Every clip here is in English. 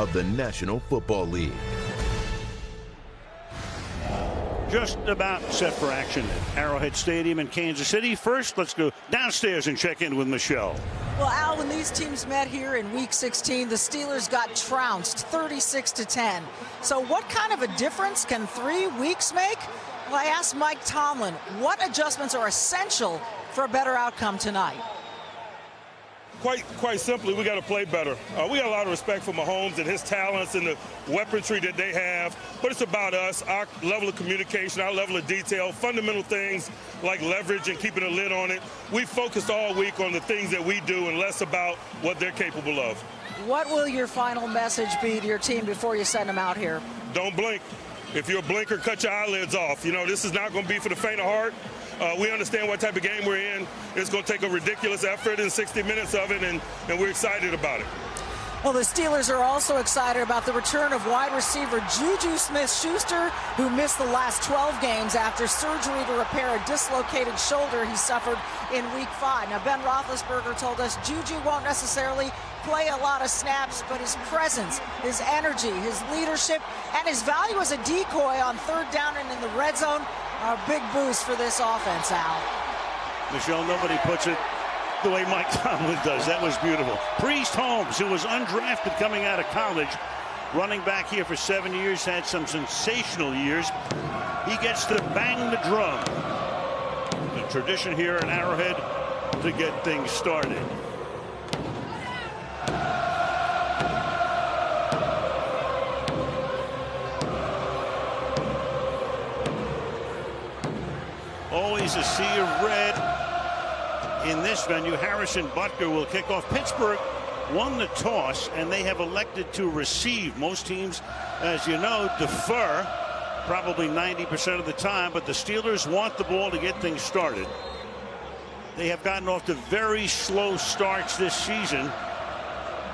of the National Football League. Just about set for action at Arrowhead Stadium in Kansas City. First, let's go downstairs and check in with Michelle. Well, Al, when these teams met here in Week 16, the Steelers got trounced 36-10. So what kind of a difference can 3 weeks make? Well, I asked Mike Tomlin, what adjustments are essential for a better outcome tonight? Quite simply, we got to play better. We got a lot of respect for Mahomes and his talents and the weaponry that they have, but it's about us, our level of communication, our level of detail, fundamental things like leverage and keeping a lid on it. We focused all week on the things that we do and less about what they're capable of. What will your final message be to your team before you send them out here? Don't blink. If you're a blinker, cut your eyelids off. You know, this is not going to be for the faint of heart. We understand what type of game we're in. It's going to take a ridiculous effort in 60 minutes of it, and we're excited about it. Well, the Steelers are also excited about the return of wide receiver Juju Smith-Schuster, who missed the last 12 games after surgery to repair a dislocated shoulder he suffered in Week 5. Now, Ben Roethlisberger told us Juju won't necessarily play a lot of snaps, but his presence, his energy, his leadership, and his value as a decoy on third down and in the red zone are a big boost for this offense, Al. Michelle, nobody puts it the way Mike Tomlin does. That was beautiful. Priest Holmes, who was undrafted coming out of college, running back here for 7 years, had some sensational years. He gets to bang the drum. The tradition here in Arrowhead to get things started. Always a sea of red in this venue. Harrison Butker will kick off. Pittsburgh won the toss, and they have elected to receive. Most teams, as you know, defer probably 90% of the time, but the Steelers want the ball to get things started. They have gotten off to very slow starts this season.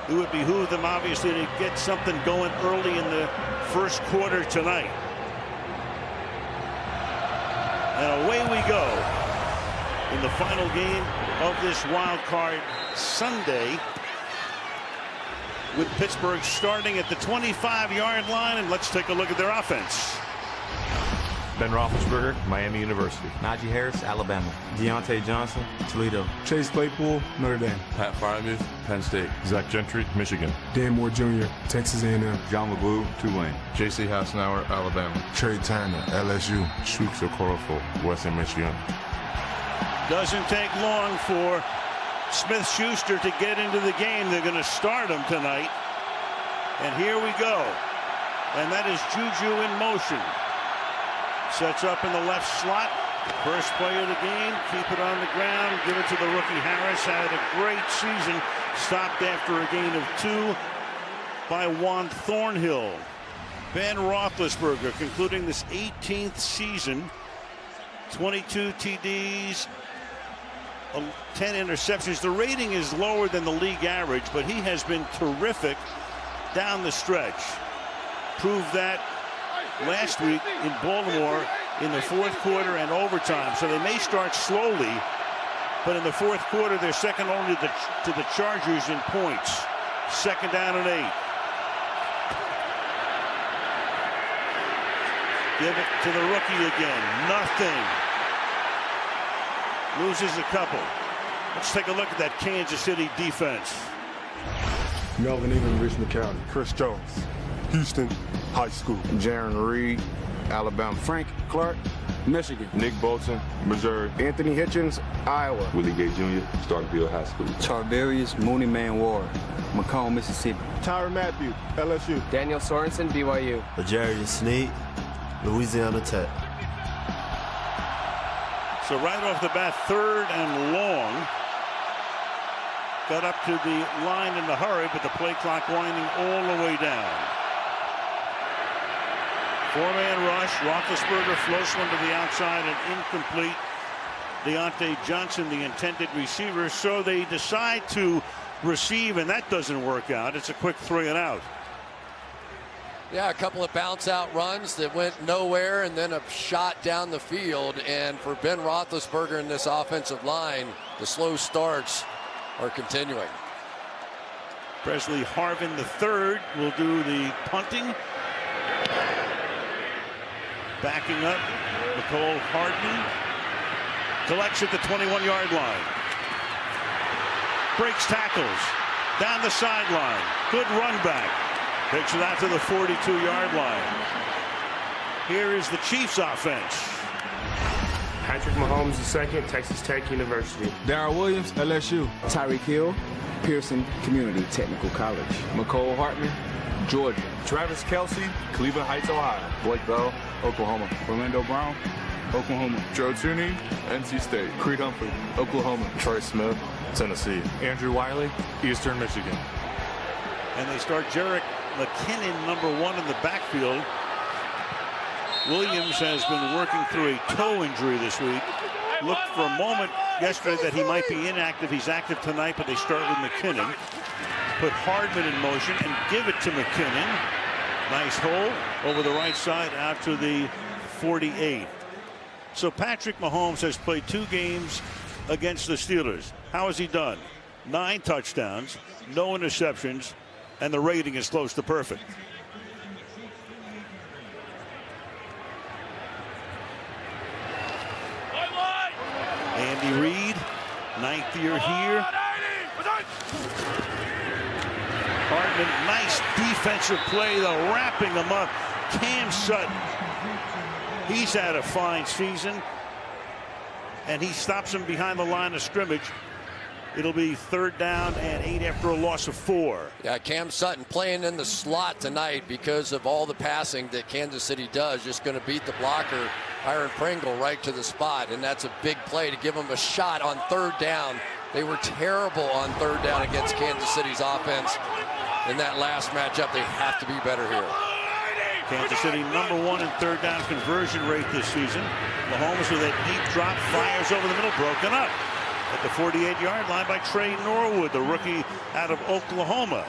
It would behoove them, obviously, to get something going early in the first quarter tonight. And away we go in the final game of this wild card Sunday, with Pittsburgh starting at the 25-yard line. And let's take a look at their offense. Ben Roethlisberger, Miami University. Najee Harris, Alabama. Deontay Johnson, Toledo. Chase Claypool, Notre Dame. Pat Freiermuth, Penn State. Zach Gentry, Michigan. Dan Moore Jr., Texas A&M. John McGlue, Tulane. J.C. Hassenauer, Alabama. Trey Turner, LSU. Shooks Okorafor, Western Michigan. Doesn't take long for Smith-Schuster to get into the game. They're going to start him tonight. And here we go. And that is Juju in motion. Sets up in the left slot. First play of the game. Keep it on the ground. Give it to the rookie Harris. Had a great season. Stopped after a gain of 2 by Juan Thornhill. Ben Roethlisberger concluding this 18th season. 22 TDs. 10 interceptions. The rating is lower than the league average, but he has been terrific down the stretch. Proved that last week in Baltimore in the fourth quarter and overtime. So they may start slowly, but in the fourth quarter they're second only to the Chargers in points. Second down and 8. Give it to the rookie again. Nothing. Loses a couple. Let's take a look at that Kansas City defense. Melvin Ingram, Rich McCown. Chris Jones, Houston High School. Jaron Reed, Alabama. Frank Clark, Michigan. Nick Bolton, Missouri. Anthony Hitchens, Iowa. Willie Gay Jr., Starkville High School. Charvarius Mooney Man Ward, Macomb, Mississippi. Tyrann Mathieu, LSU. Daniel Sorensen, BYU. L'Jarius Sneed, Louisiana Tech. So right off the bat, third and long. Got up to the line in a hurry, but the play clock winding all the way down. Four-man rush. Roethlisberger floats one to the outside and incomplete. Deontay Johnson, the intended receiver. So they decide to receive, and that doesn't work out. It's a quick 3 and out. Yeah, a couple of bounce out runs that went nowhere, and then a shot down the field. And for Ben Roethlisberger in this offensive line, the slow starts are continuing. Presley Harvin III will do the punting. Backing up, Nicole Hardman collects at the 21-yard line. Breaks tackles down the sideline. Good run back. Takes it out to the 42-yard line. Here is the Chiefs offense. Patrick Mahomes II, Texas Tech University. Darrell Williams, LSU. Tyreek Hill, Pearson Community Technical College. McCole Hartman, Georgia. Travis Kelce, Cleveland Heights, Ohio. Blake Bell, Oklahoma. Orlando Brown, Oklahoma. Joe Tooney, NC State. Creed Humphrey, Oklahoma. Troy Smith, Tennessee. Andrew Wiley, Eastern Michigan. And they start Jerick McKinnon, #1 in the backfield. Williams has been working through a toe injury this week. Looked for a moment yesterday that he might be inactive. He's active tonight, but they start with McKinnon. Put Hardman in motion and give it to McKinnon. Nice hole over the right side out to the 48. So Patrick Mahomes has played 2 games against the Steelers. How has he done? 9 touchdowns, no interceptions, and the rating is close to perfect. Andy Reid, 9th year here. Hardman, nice defensive play, though, wrapping him up. Cam Sutton, he's had a fine season, and he stops him behind the line of scrimmage. It'll be 3rd down and 8 after a loss of 4. Yeah, Cam Sutton playing in the slot tonight because of all the passing that Kansas City does. Just going to beat the blocker, Aaron Pringle, right to the spot, and that's a big play to give him a shot on 3rd down. They were terrible on 3rd down against Kansas City's offense in that last matchup. They have to be better here. Kansas City #1 in 3rd down conversion rate this season. Mahomes with a deep drop, fires over the middle, broken up at the 48-yard line by Trey Norwood, the rookie out of Oklahoma.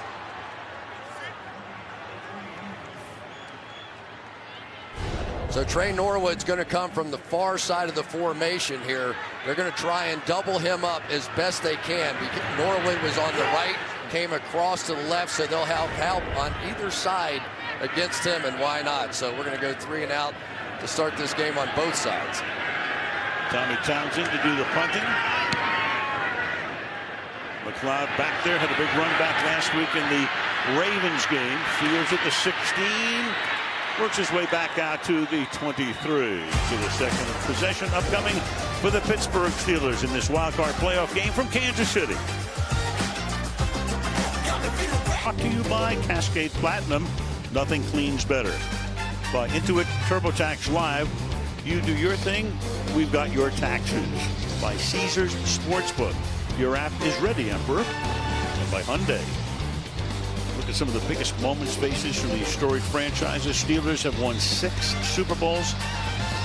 So Trey Norwood's going to come from the far side of the formation here. They're going to try and double him up as best they can. Norwood was on the right, came across to the left, so they'll have help on either side against him, and why not? So we're going to go 3 and out to start this game on both sides. Tommy Townsend to do the punting. McLeod back there, had a big run back last week in the Ravens game. Fields at the 16. Works his way back out to the 23. To the second possession upcoming for the Pittsburgh Steelers in this wild card playoff game from Kansas City. Brought to you by Cascade Platinum. Nothing cleans better. By Intuit TurboTax Live. You do your thing, we've got your taxes. By Caesars Sportsbook. Your app is ready, Emperor. And by Hyundai. Look at some of the biggest moments, faces from these storied franchises. Steelers have won 6 Super Bowls.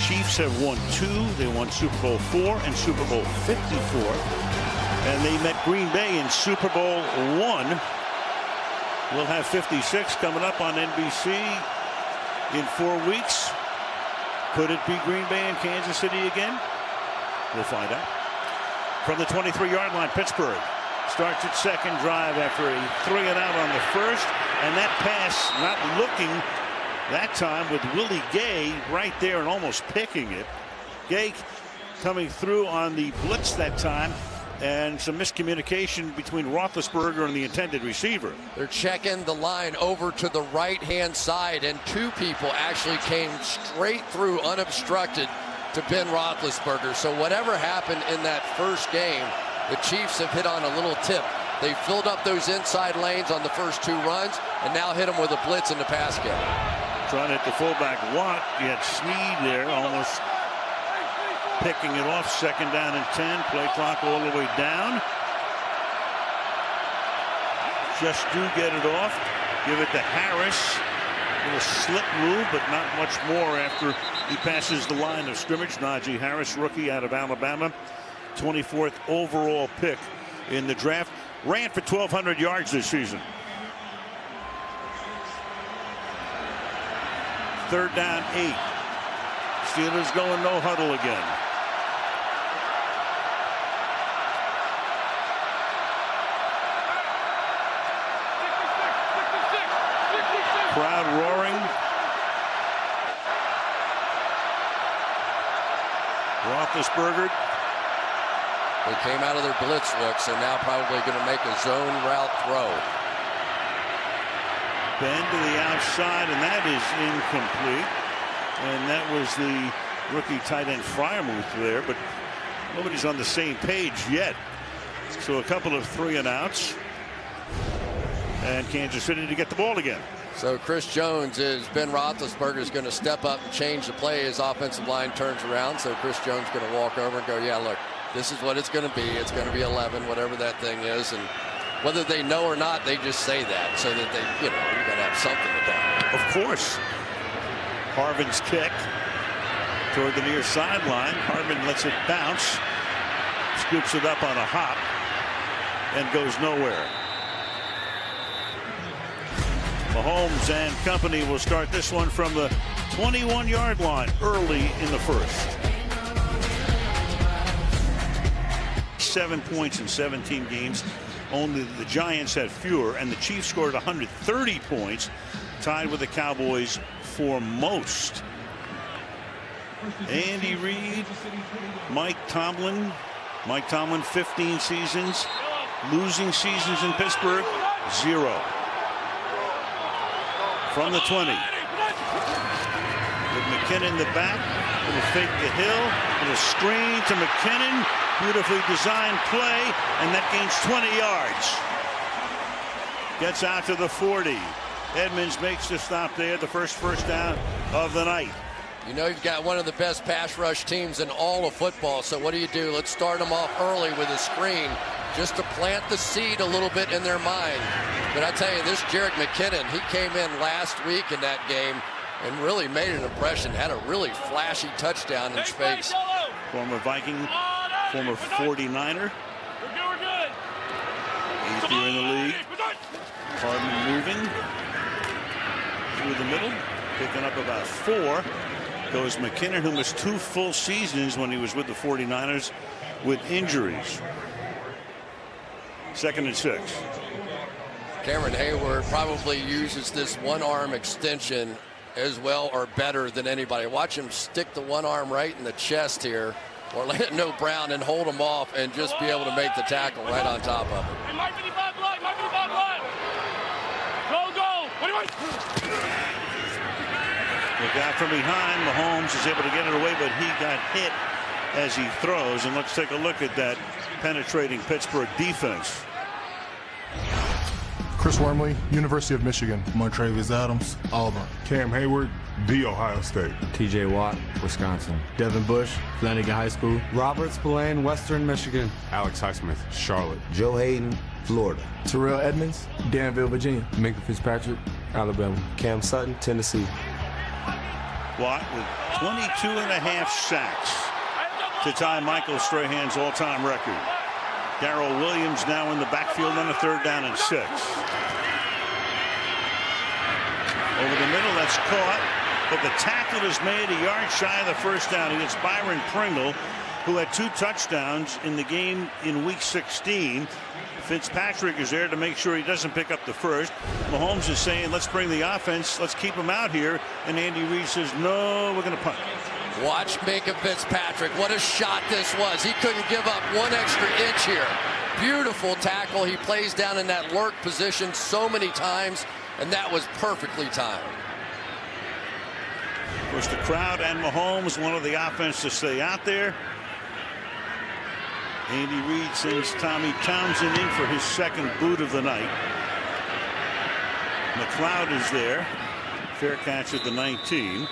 Chiefs have won 2. They won Super Bowl 4 and Super Bowl 54. And they met Green Bay in Super Bowl 1. We'll have 56 coming up on NBC in 4 weeks. Could it be Green Bay and Kansas City again? We'll find out. From the 23-yard line, Pittsburgh starts its second drive after a 3-and-out on the first. And that pass not looking that time with Willie Gay right there and almost picking it. Gay coming through on the blitz that time. And some miscommunication between Roethlisberger and the intended receiver. They're checking the line over to the right-hand side, and 2 people actually came straight through unobstructed to Ben Roethlisberger. So whatever happened in that first game, the Chiefs have hit on a little tip. They filled up those inside lanes on the first 2 runs, and now hit them with a blitz in the pass game. Trying to hit the fullback Watt. You had Snead there, almost picking it off. 2nd down and 10. Play clock all the way down. Just do get it off. Give it to Harris. A little slip move, but not much more after he passes the line of scrimmage. Najee Harris, rookie out of Alabama. 24th overall pick in the draft. Ran for 1,200 yards this season. 3rd down, 8. Steelers going no huddle again. Crowd roaring. Roethlisberger. They came out of their blitz look, so now probably going to make a zone route throw. Bend to the outside, and that is incomplete. And that was the rookie tight end Freiermuth there, but nobody's on the same page yet. So a couple of 3-and-outs. And Kansas City to get the ball again. So Chris Jones is Ben Roethlisberger is going to step up and change the play. His offensive line turns around. So Chris Jones is going to walk over and go, yeah, look, this is what it's going to be. It's going to be 11, whatever that thing is. And whether they know or not, they just say that so that they, you're going to have something with that. Of course. Harvin's kick toward the near sideline. Harvin lets it bounce, scoops it up on a hop, and goes nowhere. Mahomes and company will start this one from the 21-yard line early in the first. 7 points in 17 games. Only the Giants had fewer, and the Chiefs scored 130 points, tied with the Cowboys for most. Andy Reid, Mike Tomlin. Mike Tomlin, 15 seasons. Losing seasons in Pittsburgh, 0. From the 20. With McKinnon in the back. Little fake to Hill. Little screen to McKinnon. Beautifully designed play. And that gains 20 yards. Gets out to the 40. Edmonds makes the stop there. The first down of the night. You know you've got one of the best pass rush teams in all of football. So what do? Let's start them off early with a screen just to plant the seed a little bit in their mind. But I tell you, this Jerick McKinnon, he came in last week in that game and really made an impression. Had a really flashy touchdown in space. Former Viking, former 49er. We're good. 8th year in the league. Hardman moving through the middle, picking up about 4. Goes McKinnon, who missed 2 full seasons when he was with the 49ers with injuries. 2nd and 6. Cameron Hayward probably uses this one-arm extension as well or better than anybody. Watch him stick the one arm right in the chest here. Orlando Brown and hold him off and just be able to make the tackle right on top of it. It might be the bad blood. Might be the bad blood. Go. What do you want? Look out from behind. Mahomes is able to get it away, but he got hit as he throws. And let's take a look at that penetrating Pittsburgh defense. Chris Wormley, University of Michigan. Montravius Adams, Auburn. Cam Hayward, The Ohio State. TJ Watt, Wisconsin. Devin Bush, Flanagan High School. Robert Spillane, Western Michigan. Alex Highsmith, Charlotte. Joe Hayden, Florida. Terrell Edmonds, Danville, Virginia. Minka Fitzpatrick, Alabama. Cam Sutton, Tennessee. Watt with 22.5 sacks to tie Michael Strahan's all-time record. Darrell Williams now in the backfield on a 3rd down and 6. Over the middle, that's caught, but the tackle is made a yard shy of the first down against Byron Pringle, who had 2 touchdowns in the game in Week 16. Fitzpatrick is there to make sure he doesn't pick up the first. Mahomes is saying, let's bring the offense, let's keep him out here, and Andy Reid says, no, we're going to punt. Watch Minka Fitzpatrick. What a shot this was. He couldn't give up 1 extra inch here. Beautiful tackle. He plays down in that lurk position so many times, and that was perfectly timed. Of course, the crowd and Mahomes wanted the offense to stay out there. Andy Reid sends Tommy Townsend in for his 2nd boot of the night. McLeod is there. Fair catch at the 19.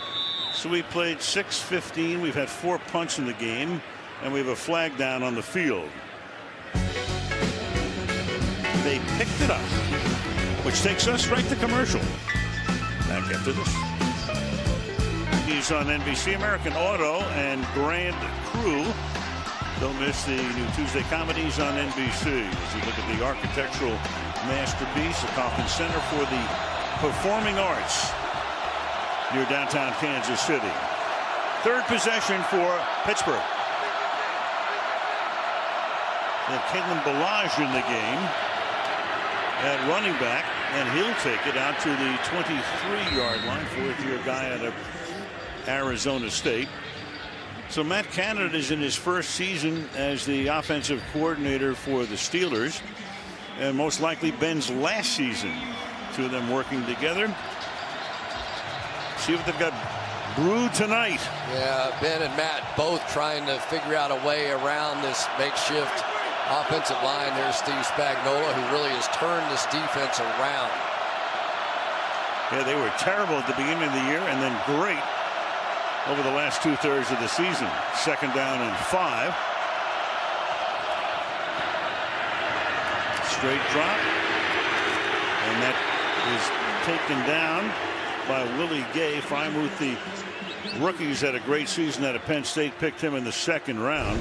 So we played 6:15. We've had 4 punts in the game, and we have a flag down on the field. They picked it up, which takes us right to commercial. Back after this. He's on NBC, American Auto, and Grand Crew. Don't miss the new Tuesday comedies on NBC as you look at the architectural masterpiece, the Coffin Center for the Performing Arts near downtown Kansas City. 3rd possession for Pittsburgh. They have Kalen Ballage in the game at running back. And he'll take it out to the 23-yard line. Fourth-year guy out of Arizona State. So Matt Canada is in his first season as the offensive coordinator for the Steelers, and most likely Ben's last season. Two of them working together. See what they've got brewed tonight. Yeah, Ben and Matt both trying to figure out a way around this makeshift offensive line. There's Steve Spagnuolo, who really has turned this defense around. Yeah, they were terrible at the beginning of the year and then great over the last 2/3 of the season. Second down and 5. Straight drop. And that is taken down by Willie Gay. Frymouth, the rookies, had a great season out of Penn State. Picked him in the second round.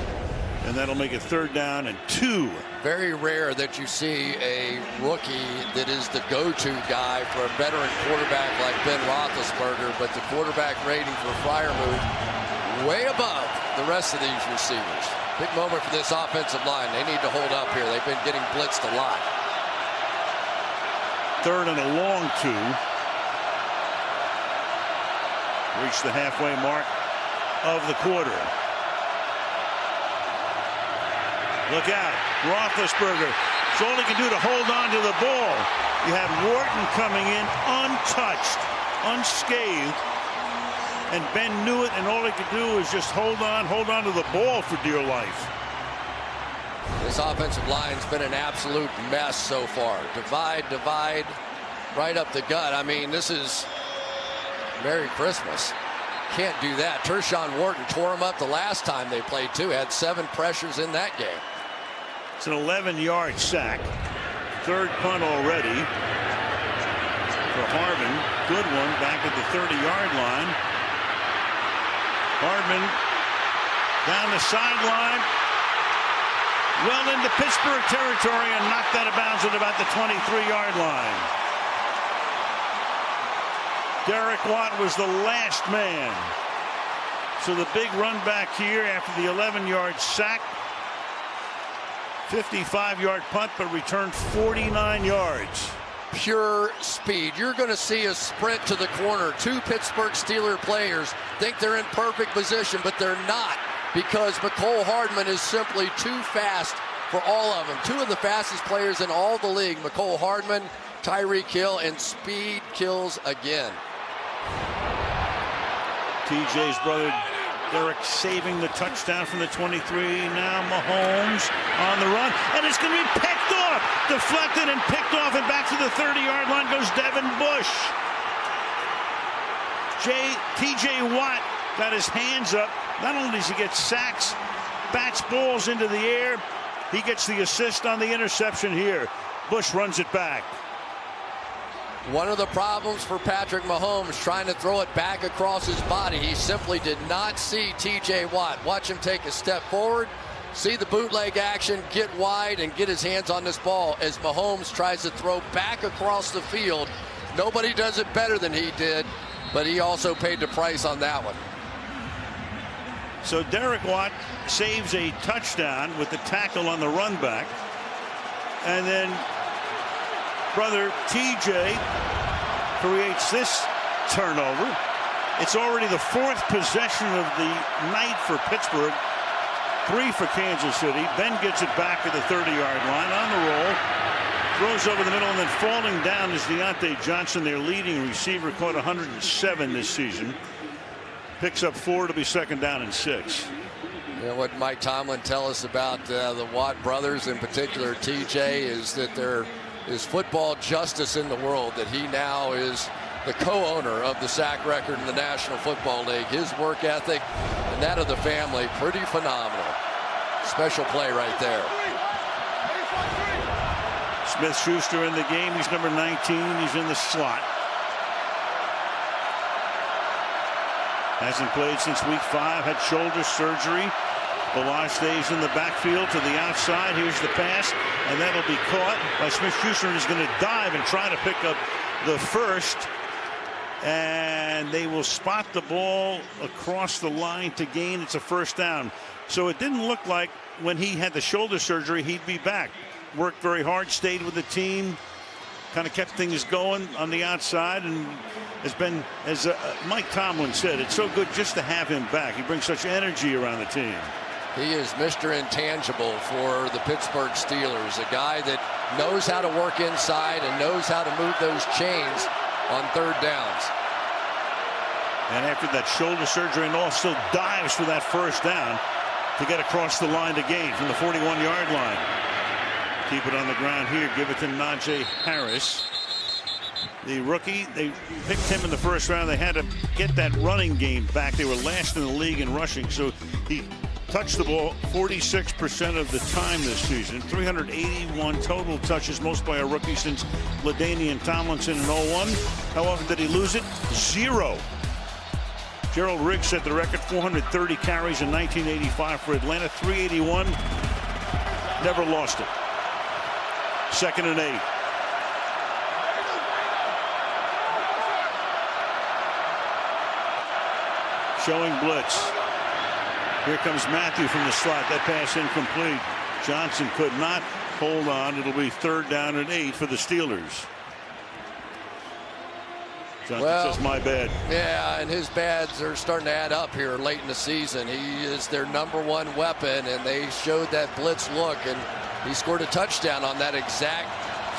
And that'll make it 3rd down and 2. Very rare that you see a rookie that is the go-to guy for a veteran quarterback like Ben Roethlisberger, but the quarterback rating for Freiermuth way above the rest of these receivers. Big moment for this offensive line. They need to hold up here. They've been getting blitzed a lot. 3rd and a long 2. Reach the halfway mark of the quarter. Look out. Roethlisberger. It's all he can do to hold on to the ball. You have Wharton coming in untouched, unscathed. And Ben knew it, and all he could do is just hold on to the ball for dear life. This offensive line's been an absolute mess so far. Divide, right up the gut. I mean, this is Merry Christmas. Can't do that. Tershawn Wharton tore him up the last time they played, too. Had 7 pressures in that game. It's an 11-yard sack. 3rd punt already for Hardman. Good one back at the 30-yard line. Hardman down the sideline. Well into Pittsburgh territory and knocked out of bounds at about the 23-yard line. Derek Watt was the last man. So the big run back here after the 11-yard sack. 55-yard punt, but returned 49 yards. Pure speed. You're going to see a sprint to the corner. 2 Pittsburgh Steelers players think they're in perfect position, but they're not, because Mecole Hardman is simply too fast for all of them. 2 of the fastest players in all the league, Mecole Hardman, Tyreek Hill, and speed kills again. TJ's brother Derek saving the touchdown from the 23. Now Mahomes on the run, and it's going to be picked off, deflected and picked off, and back to the 30-yard line goes Devin Bush. TJ Watt got his hands up. Not only does he get sacks, bats balls into the air, he gets the assist on the interception here. Bush runs it back. One of the problems for Patrick Mahomes, trying to throw it back across his body. He simply did not see TJ Watt. Watch him take a step forward, see the bootleg action, get wide, and get his hands on this ball as Mahomes tries to throw back across the field. Nobody does it better than he did, but he also paid the price on that one. So Derek Watt saves a touchdown with the tackle on the run back. And then brother TJ creates this turnover. It's already the 4th possession of the night for Pittsburgh. 3 for Kansas City. Ben gets it back at the 30-yard line on the roll. Throws over the middle, and then falling down is Deontay Johnson, their leading receiver, caught 107 this season. Picks up 4 to be 2nd down and 6. You know what Mike Tomlin tell us about the Watt brothers, in particular TJ, is that there is football justice in the world, that he now is the co-owner of the sack record in the National Football League. His work ethic and that of the family, pretty phenomenal. Special play right there. Smith-Schuster in the game. He's number 19. He's in the slot. Hasn't played since week 5. Had shoulder surgery. Ballage stays in the backfield to the outside. Here's the pass, and that'll be caught by Smith-Schuster, and he's going to dive and try to pick up the first. And they will spot the ball across the line to gain. It's a 1st down. So it didn't look like when he had the shoulder surgery he'd be back. Worked very hard, stayed with the team, kind of kept things going on the outside, and has been, as Mike Tomlin said, it's so good just to have him back. He brings such energy around the team. He is Mr. Intangible for the Pittsburgh Steelers, a guy that knows how to work inside and knows how to move those chains on third downs. And after that shoulder surgery and all, still dives for that first down to get across the line to gain from the 41-yard line. Keep it on the ground here. Give it to Najee Harris. The rookie, they picked him in the first round. They had to get that running game back. They were last in the league in rushing, so he touched the ball 46% of the time this season. 381 total touches, most by a rookie since LaDainian Tomlinson in 01. How often did he lose it? 0. Gerald Riggs set the record, 430 carries in 1985 for Atlanta. 381. Never lost it. 2nd and 8. Showing blitz. Here comes Matthew from the slot. That pass incomplete. Johnson could not hold on. It'll be 3rd down and 8 for the Steelers. Johnson says, my bad. Yeah, and his bads are starting to add up here late in the season. He is their #1 weapon, and they showed that blitz look, and he scored a touchdown on that exact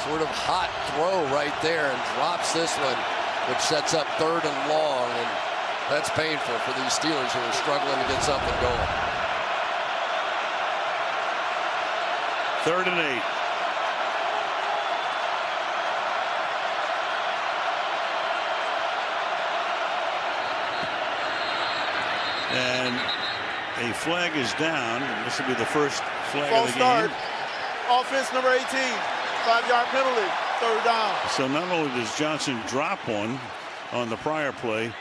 sort of hot throw right there and drops this one, which sets up 3rd and long, and that's painful for these Steelers who are struggling to get something going. 3rd and 8. And a flag is down. This will be the first flag of the game. Offense number 18. 5-yard penalty. 3rd down. So not only does Johnson drop one on the prior play,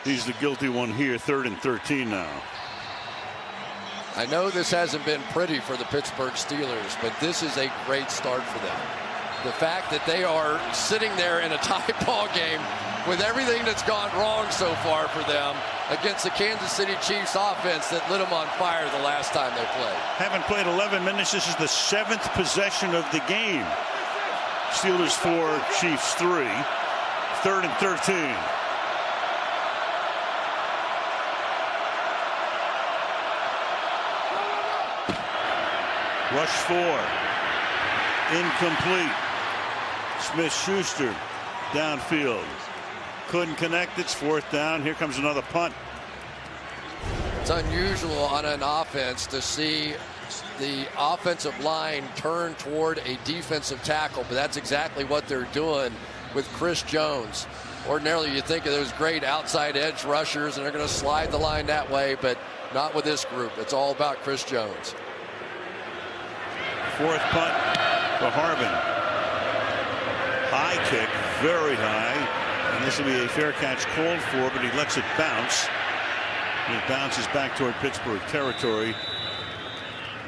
he's the guilty one here. 3rd and 13 now. I know this hasn't been pretty for the Pittsburgh Steelers, but this is a great start for them. The fact that they are sitting there in a tie ball game with everything that's gone wrong so far for them against the Kansas City Chiefs offense that lit them on fire the last time they played. Haven't played 11 minutes. This is the 7th possession of the game. Steelers 4, Chiefs 3. 3rd and 13. Rush 4. Incomplete. Smith-Schuster downfield. Couldn't connect. It's 4th down. Here comes another punt. It's unusual on an offense to see the offensive line turn toward a defensive tackle, but that's exactly what they're doing with Chris Jones. Ordinarily, you think of those great outside edge rushers, and they're going to slide the line that way, but not with this group. It's all about Chris Jones. 4th punt for Harbin. High kick, very high, and this will be a fair catch called for, but he lets it bounce. And it bounces back toward Pittsburgh territory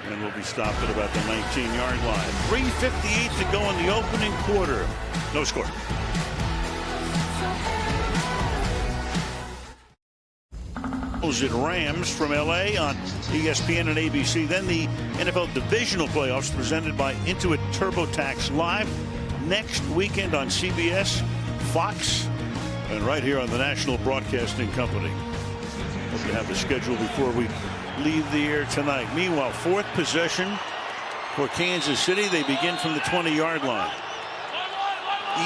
and will be stopped at about the 19-yard line. 3:58 to go in the opening quarter. No score. At Rams from LA on ESPN and ABC. Then the NFL divisional playoffs presented by Intuit TurboTax Live next weekend on CBS, Fox, and right here on the National Broadcasting Company. Hope you have the schedule before we leave the air tonight. Meanwhile, 4th possession for Kansas City. They begin from the 20-yard line.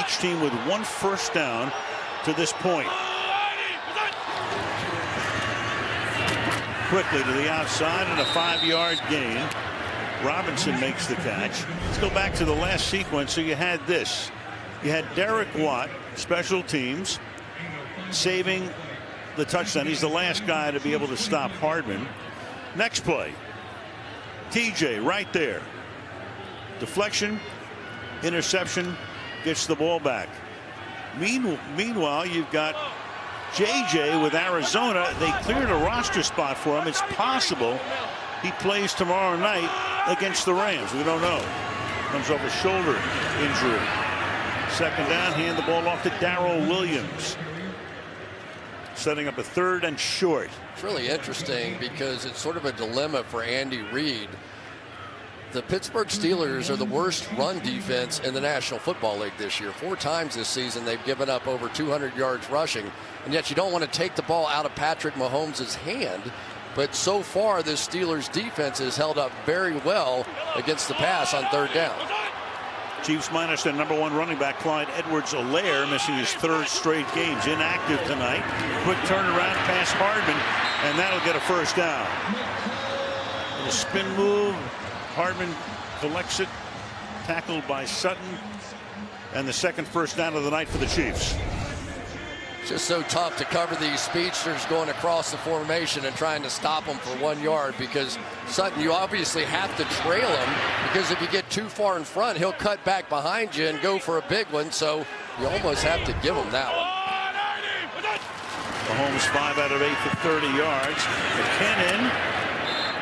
Each team with 1 first down to this point. Quickly to the outside and a 5-yard gain. Robinson makes the catch. Let's go back to the last sequence. So you had this. You had Derek Watt, special teams, saving the touchdown. He's the last guy to be able to stop Hardman. Next play. TJ right there. Deflection, interception, gets the ball back. Meanwhile, you've got JJ with Arizona. They cleared a roster spot for him. It's possible he plays tomorrow night against the Rams. We don't know. Comes off a shoulder injury. 2nd down, hand the ball off to Darrell Williams. Setting up a 3rd and short. It's really interesting because it's sort of a dilemma for Andy Reid. the Pittsburgh Steelers are the worst run defense in the National Football League this year. 4 times this season they've given up over 200 yards rushing, and yet you don't want to take the ball out of Patrick Mahomes' hand. But so far, this Steelers defense has held up very well against the pass on 3rd down. Chiefs minus their #1 running back, Clyde Edwards-Helaire, missing his 3rd straight games, inactive tonight. Quick turnaround pass Hardman, and that'll get a 1st down. A spin move, Hardman collects it, tackled by Sutton, and the 2nd 1st down of the night for the Chiefs. Just so tough to cover these speedsters going across the formation and trying to stop them for 1 yard, because Sutton, you obviously have to trail him, because if you get too far in front, he'll cut back behind you and go for a big one, so you almost have to give him that one. Mahomes 5 out of 8 for 30 yards. McKinnon,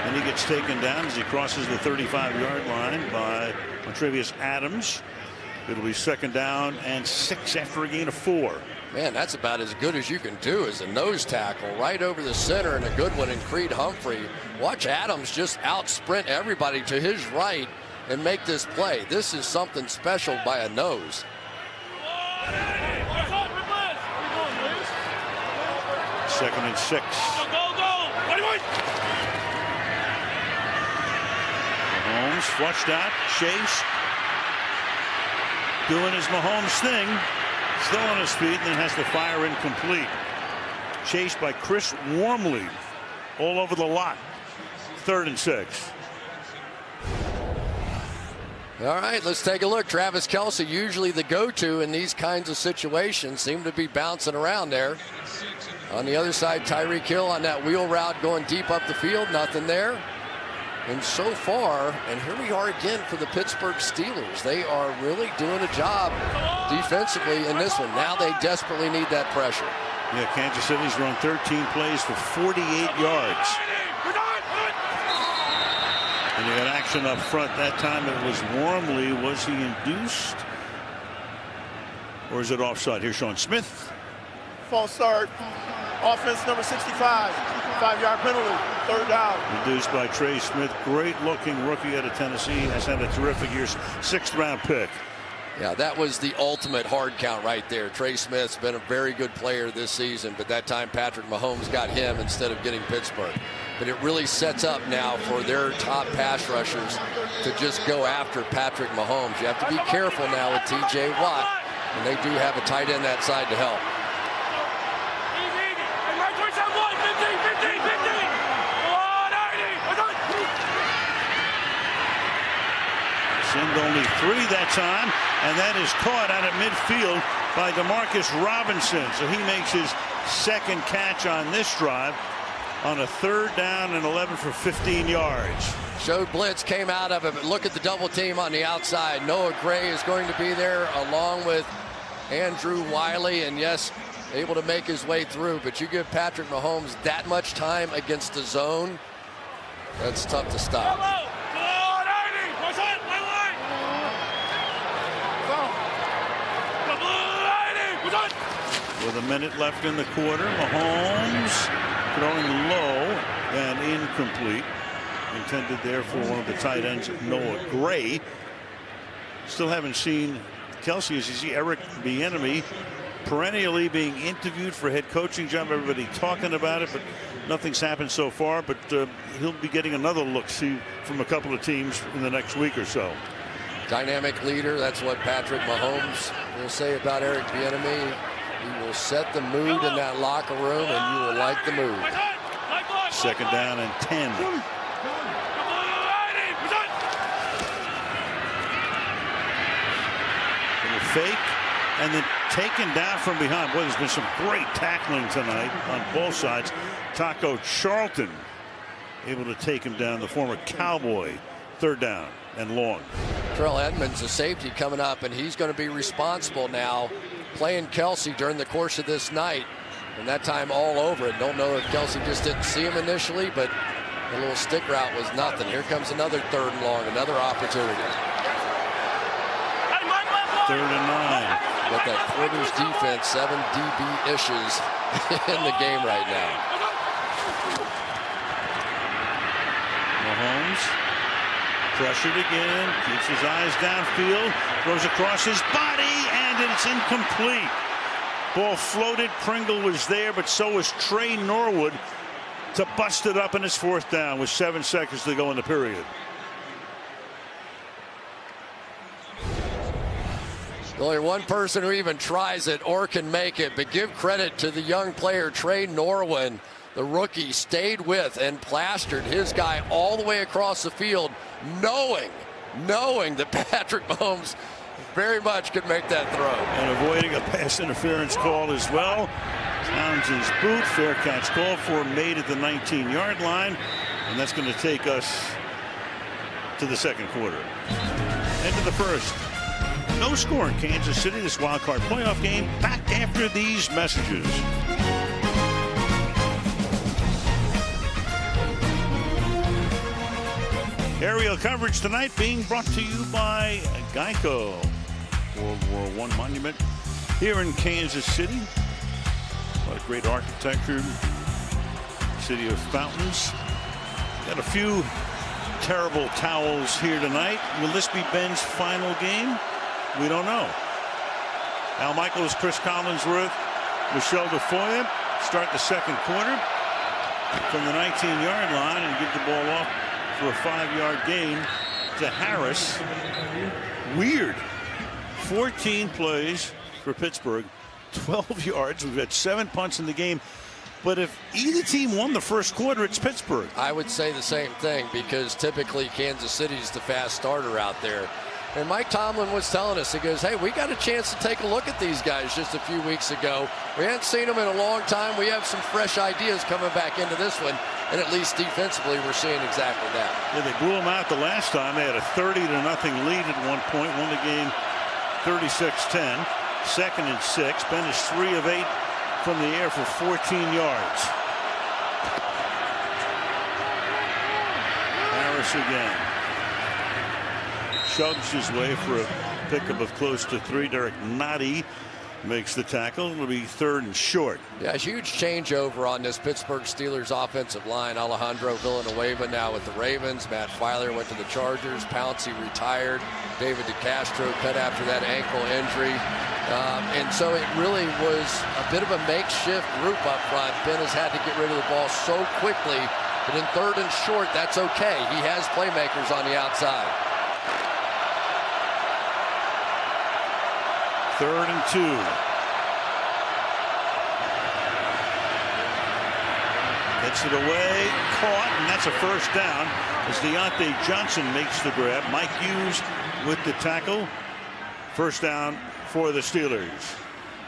and he gets taken down as he crosses the 35-yard line by Montravius Adams. It'll be 2nd down and 6 after a gain of 4. Man, that's about as good as you can do as a nose tackle, right over the center, and a good one in Creed Humphrey. Watch Adams just out-sprint everybody to his right and make this play. This is something special by a nose. 2nd and 6. Mahomes flushed out. Chase doing his Mahomes thing. Still on his feet, and then has to fire incomplete. Chased by Chris Wormley all over the lot. 3rd and 6. All right, let's take a look. Travis Kelce, usually the go-to in these kinds of situations, seemed to be bouncing around there. On the other side, Tyreek Hill on that wheel route going deep up the field. Nothing there. And so far, and here we are again for the Pittsburgh Steelers. They are really doing a job defensively in this one. Now they desperately need that pressure. Yeah, Kansas City's run 13 plays for 48 yards. And you got action up front. That time it was Wormley. Was he induced? Or is it offside? Here's Sean Smith. False start. Offense number 65. 5-yard penalty. 3rd down. Reduced by Trey Smith. Great looking rookie out of Tennessee. Has had a terrific year. 6th round pick. Yeah, that was the ultimate hard count right there. Trey Smith's been a very good player this season, but that time Patrick Mahomes got him instead of getting Pittsburgh. But it really sets up now for their top pass rushers to just go after Patrick Mahomes. You have to be careful now with TJ Watt, and they do have a tight end that side to help. Send only 3 that time, and that is caught out at midfield by Demarcus Robinson. So he makes his 2nd catch on this drive on a 3rd down and 11 for 15 yards. Showed blitz, came out of it, but look at the double team on the outside. Noah Gray is going to be there along with Andrew Wiley, and yes, able to make his way through, but you give Patrick Mahomes that much time against the zone, that's tough to stop. With a minute left in the quarter, Mahomes throwing low and incomplete. Intended there for one of the tight ends, Noah Gray. Still haven't seen Kelce. As you see, Eric Bieniemy perennially being interviewed for a head coaching job. Everybody talking about it, but nothing's happened so far. But he'll be getting another look-see from a couple of teams in the next week or so. Dynamic leader. That's what Patrick Mahomes will say about Eric Bieniemy. He will set the mood in that locker room, and you will like the mood. 2nd down and 10. Little fake, and then taken down from behind. Boy, there's been some great tackling tonight on both sides. Taco Charlton able to take him down, the former Cowboy. 3rd down and long. Terrell Edmonds, a safety coming up, and he's going to be responsible now playing Kelce during the course of this night, and that time all over it. Don't know if Kelce just didn't see him initially, but the little stick route was nothing. Here comes another 3rd and long, another opportunity. 3rd and 9. But that quarters defense, 7 DB issues in the game right now. Mahomes Pressured again, keeps his eyes downfield, throws across his body, and it's incomplete. Ball floated, Pringle was there, but so was Trey Norwood to bust it up, in his 4th down with 7 seconds to go in the period. Only one person who even tries it or can make it, but give credit to the young player, Trey Norwood. The rookie stayed with and plastered his guy all the way across the field, knowing that Patrick Mahomes very much could make that throw. And avoiding a pass interference call as well. Townsend's boot, fair catch called for, made at the 19-yard line. And that's going to take us to the 2nd quarter. End of the 1st. No score in Kansas City, this wild card playoff game. Back after these messages. Aerial coverage tonight being brought to you by Geico. World War I monument here in Kansas City. A lot of great architecture. City of fountains. Got a few terrible towels here tonight. Will this be Ben's final game? We don't know. Al Michaels, Chris Collinsworth, Michelle Defoya start the 2nd quarter from the 19-yard line and give the ball off for a 5-yard gain to Harris. Weird. 14 plays for Pittsburgh, 12 yards. We've had 7 punts in the game. But if either team won the 1st quarter, it's Pittsburgh. I would say the same thing, because typically Kansas City is the fast starter out there. And Mike Tomlin was telling us, he goes, hey, we got a chance to take a look at these guys just a few weeks ago. We hadn't seen them in a long time. We have some fresh ideas coming back into this one. And at least defensively, we're seeing exactly that. Yeah, they blew them out the last time. They had a 30-0 lead at one point. Won the game 36-10. 2nd and 6. Ben is 3 of 8 from the air for 14 yards. Harris again. Shoves his way for a pickup of close to 3. Derek Nottie makes the tackle. It'll be 3rd and short. Yeah, a huge changeover on this Pittsburgh Steelers offensive line. Alejandro Villanueva now with the Ravens. Matt Filer went to the Chargers. Pouncey retired. David DeCastro cut after that ankle injury. And so it really was a bit of a makeshift group up front. Ben has had to get rid of the ball so quickly. But in 3rd and short, that's okay. He has playmakers on the outside. 3rd and 2. Gets it away, caught, and that's a 1st down as Deontay Johnson makes the grab. Mike Hughes with the tackle. 1st down for the Steelers.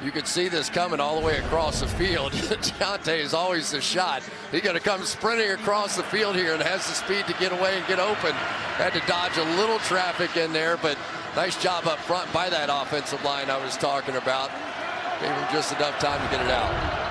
You could see this coming all the way across the field. Deontay is always the shot. He's going to come sprinting across the field here and has the speed to get away and get open. Had to dodge a little traffic in there, but nice job up front by that offensive line I was talking about. Gave him just enough time to get it out.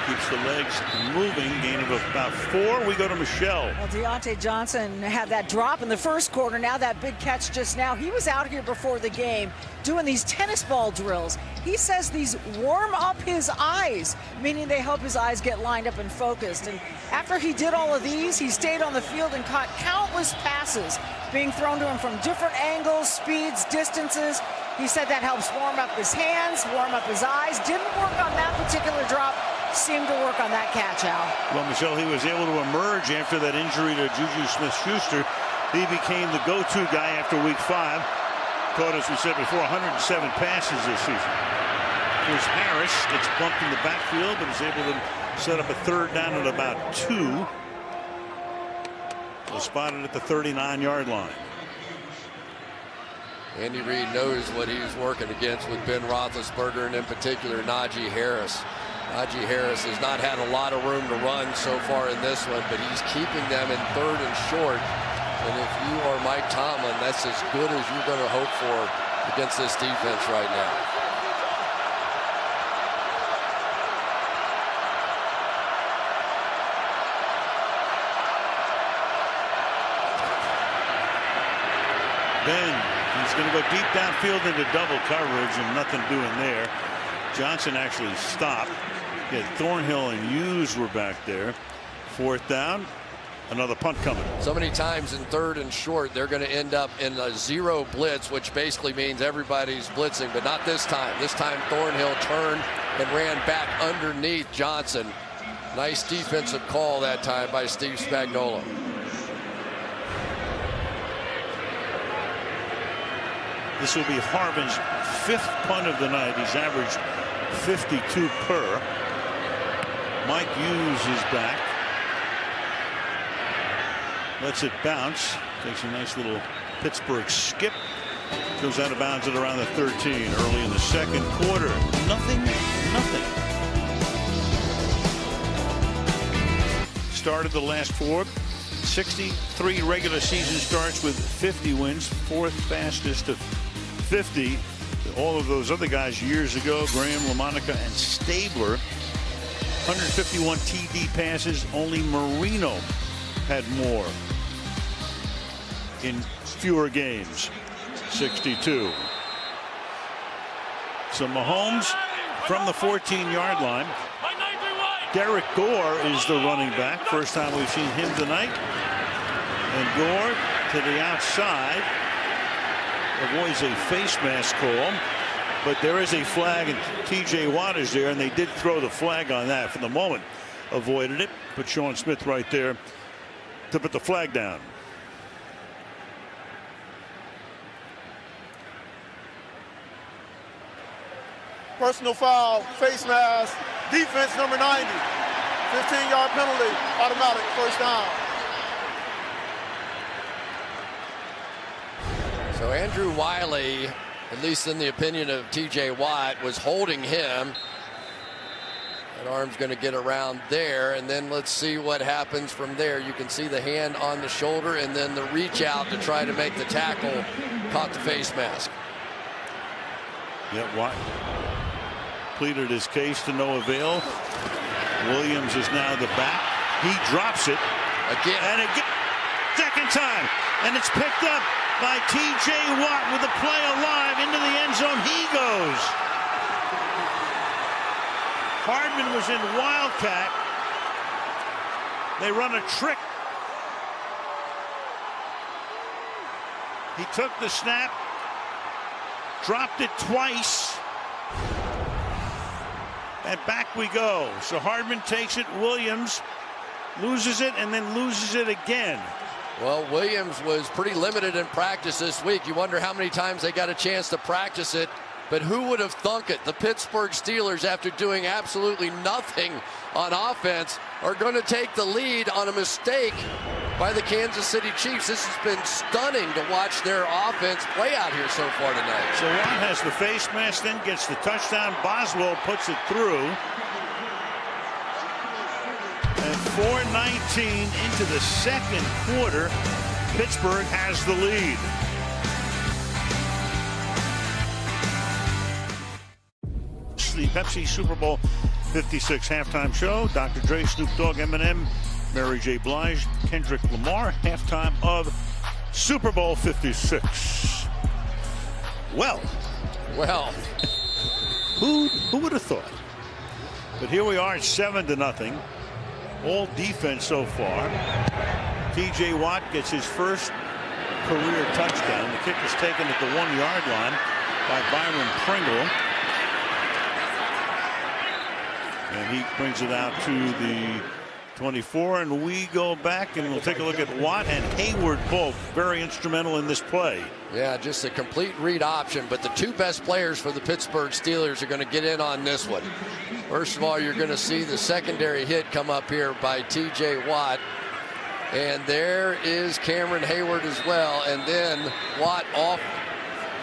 Keeps the legs moving. Gain of about 4. We go to Michelle. Well, Deontay Johnson had that drop in the 1st quarter. Now that big catch just now. He was out here before the game doing these tennis ball drills. He says these warm up his eyes, meaning they help his eyes get lined up and focused. And after he did all of these, he stayed on the field and caught countless passes being thrown to him from different angles, speeds, distances. He said that helps warm up his hands, warm up his eyes. Didn't work on that particular drop. Seemed to work on that catch, Al. Well, Michelle, he was able to emerge after that injury to Juju Smith-Schuster. He became the go-to guy after week 5. Caught, as we said before, 107 passes this season. Here's Harris. Gets bumped in the backfield, but is able to set up a 3rd down at about 2. Was spotted at the 39-yard line. Andy Reid knows what he's working against with Ben Roethlisberger, and in particular Najee Harris. Najee Harris has not had a lot of room to run so far in this one, but he's keeping them in 3rd and short. And if you are Mike Tomlin, that's as good as you're going to hope for against this defense right now. Ben, he's going to go deep downfield into double coverage and nothing doing there. Johnson actually stopped. Yeah, Thornhill and Hughes were back there. 4th down. Another punt coming. So many times in 3rd and short, they're going to end up in a 0 blitz, which basically means everybody's blitzing, but not this time. This time Thornhill turned and ran back underneath Johnson. Nice defensive call that time by Steve Spagnuolo. This will be Harvin's 5th punt of the night. He's averaged 52 per. Mike Hughes is back. Lets it bounce. Takes a nice little Pittsburgh skip. Goes out of bounds at around the 13 early in the 2nd quarter. Nothing. Started the last 4. 63 regular season starts with 50 wins. 4th fastest of 50. All of those other guys years ago, Graham, LaMonica, and Stabler. 151 TD passes. Only Marino had more in fewer games. 62. So Mahomes from the 14-yard line. Derek Gore is the running back. First time we've seen him tonight. And Gore to the outside. Avoids a face mask call. But there is a flag, and TJ Watt is there, and they did throw the flag on that. For the moment, avoided it. But Sean Smith right there to put the flag down. Personal foul, face mask, defense number 90. 15-yard penalty, automatic, 1st down. So Andrew Wiley, at least in the opinion of TJ Watt, was holding him. That arm's going to get around there, and then let's see what happens from there. You can see the hand on the shoulder and then the reach out to try to make the tackle. Caught the face mask. Yeah, Watt pleaded his case to no avail. Williams is now the back. He drops it again, and again, 2nd time, and it's picked up by TJ Watt with the play alive into the end zone. He goes. Hardman was in Wildcat. They run a trick. He took the snap, dropped it twice, and back we go. So Hardman takes it, Williams loses it, and then loses it again. Well, Williams was pretty limited in practice this week. You wonder how many times they got a chance to practice it. But who would have thunk it? The Pittsburgh Steelers, after doing absolutely nothing on offense, are going to take the lead on a mistake by the Kansas City Chiefs. This has been stunning to watch their offense play out here so far tonight. So Watt has the face mask, then gets the touchdown. Boswell puts it through. And 4:19 into the 2nd quarter, Pittsburgh has the lead. The Pepsi Super Bowl 56 halftime show. Dr. Dre, Snoop Dogg, Eminem, Mary J. Blige, Kendrick Lamar. Halftime of Super Bowl 56. Well, who would have thought? But here we are at 7-0. All defense so far. TJ Watt gets his first career touchdown. The kick is taken at the 1-yard line by Byron Pringle. And he brings it out to the 24, and we go back and we'll take a look at Watt and Hayward both very instrumental in this play. Yeah, just a complete read option, but the 2 best players for the Pittsburgh Steelers are going to get in on this one. First of all, you're going to see the secondary hit come up here by TJ Watt, and there is Cameron Hayward as well, and then Watt off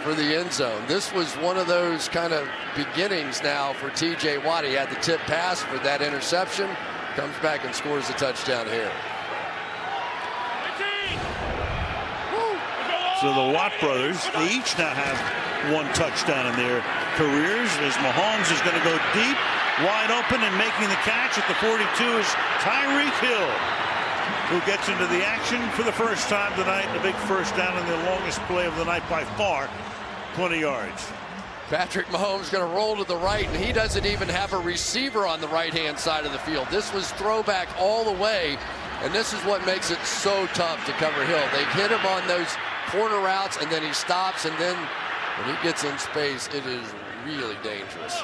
for the end zone. This was one of those kind of beginnings now for TJ Watt. He had the tip pass for that interception, comes back and scores the touchdown here. So the Watt brothers, they each now have 1 touchdown in their careers, as Mahomes is going to go deep, wide open, and making the catch at the 42 is Tyreek Hill. who gets into the action for the first time tonight. The big first down and the longest play of the night by far, 20 yards. Patrick Mahomes going to roll to the right, and he doesn't even have a receiver on the right-hand side of the field. This was throwback all the way, and this is what makes it so tough to cover Hill. They hit him on those corner routes, and then he stops, and then when he gets in space, it is really dangerous.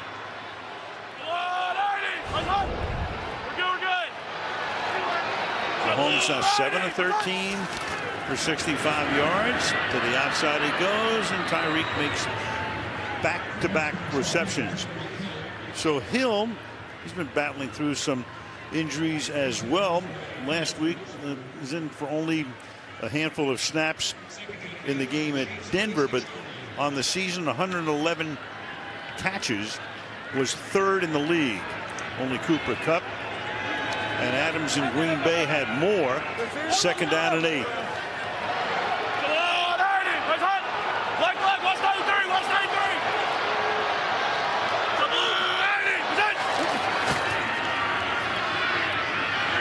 Mahomes now 7 of 13 for 65 yards. To the outside he goes, and Tyreek makes back-to-back receptions. So Hill, he's been battling through some injuries as well. Last week was in for only a handful of snaps in the game at Denver, but on the season 111 catches, was third in the league. Only Cooper Kupp and Adams in Green Bay had more. Second down and 8.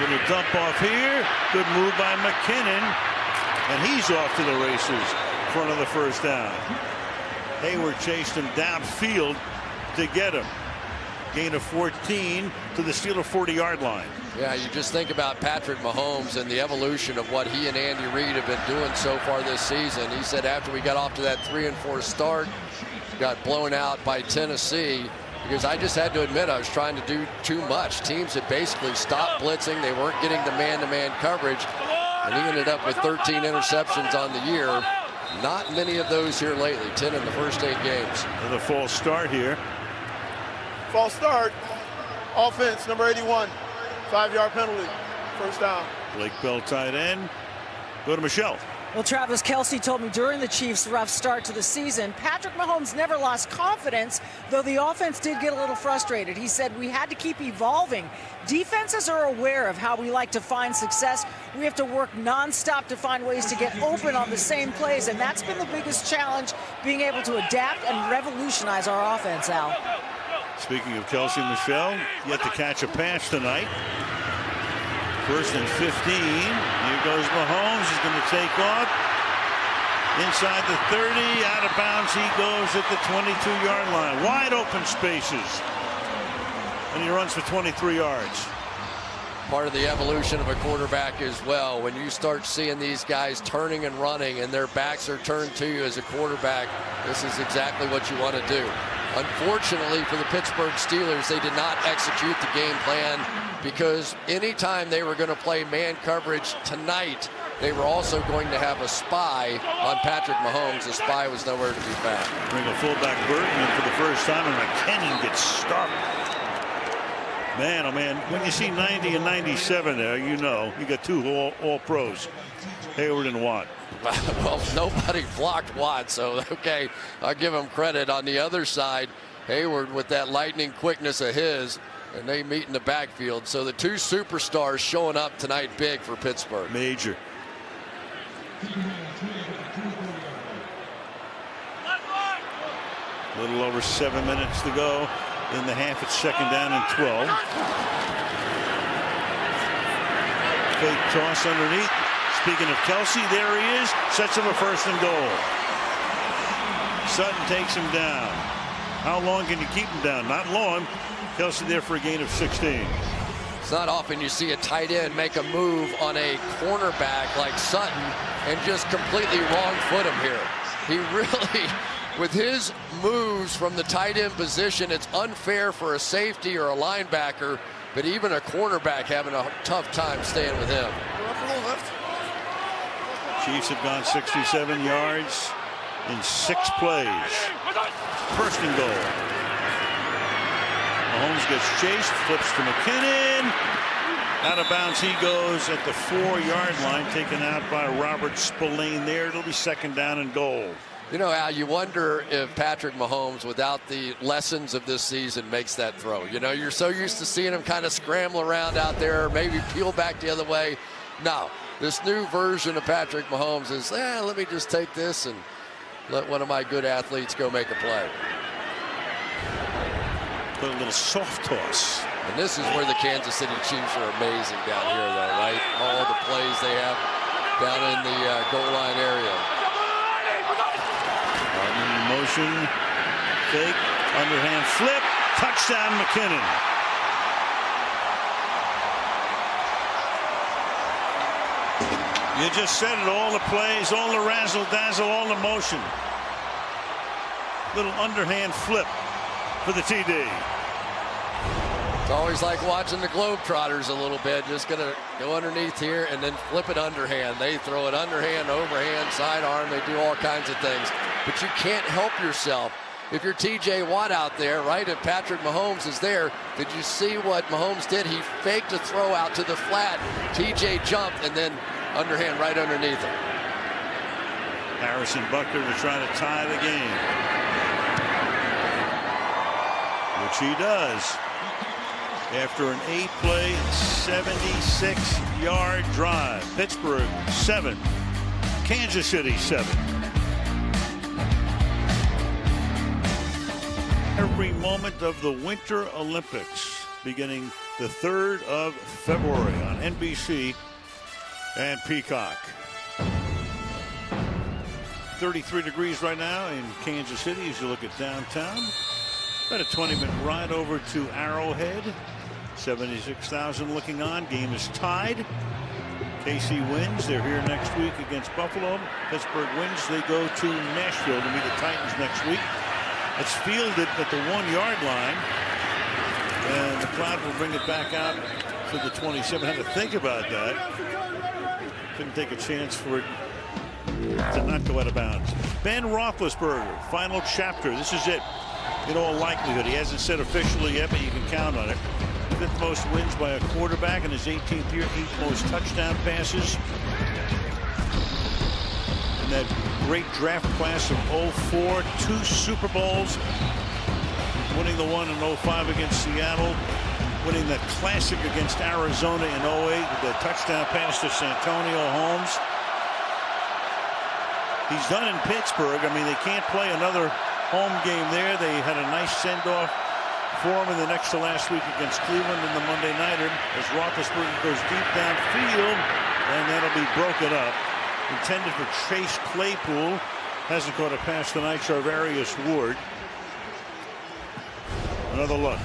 Little dump off here. Good move by McKinnon. And he's off to the races. Front of the first down. Hayward chased him downfield to get him. Gain of 14 to the Steeler 40-yard line. Yeah, you just think about Patrick Mahomes and the evolution of what he and Andy Reid have been doing so far this season. He said after we got off to that 3-4 start, got blown out by Tennessee, because I just had to admit I was trying to do too much. Teams had basically stopped blitzing. They weren't getting the man-to-man coverage. And he ended up with 13 interceptions on the year. Not many of those here lately. 10 in the first 8 games. With a false start here. False start. Offense, number 81. 5-yard penalty. First down. Blake Bell tight end. Go to Michelle. Well, Travis Kelce told me during the Chiefs' rough start to the season, Patrick Mahomes never lost confidence, though the offense did get a little frustrated. He said, we had to keep evolving. Defenses are aware of how we like to find success. We have to work nonstop to find ways to get open on the same plays, and that's been the biggest challenge, being able to adapt and revolutionize our offense, Al. Speaking of Kelce, Michelle, yet to catch a pass tonight. First and 15. Here goes Mahomes. He's going to take off. Inside the 30. Out of bounds he goes at the 22-yard line. Wide open spaces. And he runs for 23 yards. Part of the evolution of a quarterback as well. When you start seeing these guys turning and running and their backs are turned to you as a quarterback, this is exactly what you want to do. Unfortunately for the Pittsburgh Steelers, they did not execute the game plan, because anytime they were going to play man coverage tonight, they were also going to have a spy on Patrick Mahomes. The spy was nowhere to be found. Bring a fullback Bergman for the first time, and McKinnon gets stuck. Man, oh man, when you see 90 and 97 there, you know you got two all pros, Hayward and Watt. Well, nobody blocked Watt, so okay, I'll give him credit. On the other side, Hayward with that lightning quickness of his, and they meet in the backfield. So the two superstars showing up tonight big for Pittsburgh. Major. A little over 7 minutes to go in the half. It's second down and 12. Fake toss underneath. Speaking of Kelce, there he is. Sets him a first and goal. Sutton takes him down. How long can you keep him down? Not long. Kelce there for a gain of 16. It's not often you see a tight end make a move on a cornerback like Sutton and just completely wrong foot him here. He really, with his moves from the tight end position, it's unfair for a safety or a linebacker, but even a cornerback having a tough time staying with him. Chiefs have gone 67 yards in 6 plays. First and goal. Mahomes gets chased, flips to McKinnon. Out of bounds he goes at the 4-yard line, taken out by Robert Spillane there. It'll be second down and goal. You know, Al, you wonder if Patrick Mahomes, without the lessons of this season, makes that throw. You know, you're so used to seeing him kind of scramble around out there, maybe peel back the other way. No, this new version of Patrick Mahomes is, let me just take this and let one of my good athletes go make a play. Put a little soft toss. And this is where the Kansas City Chiefs are amazing down here, though, right? All the plays they have down in the goal line area. Motion, fake, underhand flip, touchdown McKinnon. You just said it, all the plays, all the razzle-dazzle, all the motion. Little underhand flip for the TD. It's always like watching the Globetrotters a little bit. Just going to go underneath here and then flip it underhand. They throw it underhand, overhand, sidearm. They do all kinds of things. But you can't help yourself. If you're TJ Watt out there, right, and Patrick Mahomes is there, did you see what Mahomes did? He faked a throw out to the flat. TJ jumped and then underhand right underneath him. Harrison Butker to try to tie the game, which he does after an 8-play, 76-yard drive. Pittsburgh 7, Kansas City 7. Every moment of the Winter Olympics beginning the 3rd of February on NBC and Peacock. 33 degrees right now in Kansas City as you look at downtown. About a 20-minute ride over to Arrowhead. 76,000 looking on. Game is tied. KC wins. They're here next week against Buffalo. Pittsburgh wins. They go to Nashville to meet the Titans next week. It's fielded at the 1-yard line. And the crowd will bring it back out to the 27. Had to think about that. Couldn't take a chance for it to not go out of bounds. Ben Roethlisberger, final chapter. This is it. In all likelihood, he hasn't said officially yet, but you can count on it. 5th most wins by a quarterback in his 18th year, 8th most touchdown passes. In that great draft class of 04, 2 Super Bowls, winning the one in 05 against Seattle, winning that classic against Arizona in 08 with the touchdown pass to Santonio Holmes. He's done in Pittsburgh. I mean, they can't play another home game there. They had a nice send-off for him in the next to last week against Cleveland in the Monday Nighter as Roethlisberger goes deep downfield, and that'll be broken up. Intended for Chase Claypool. Hasn't caught a pass tonight. Charvarius Ward. Another look.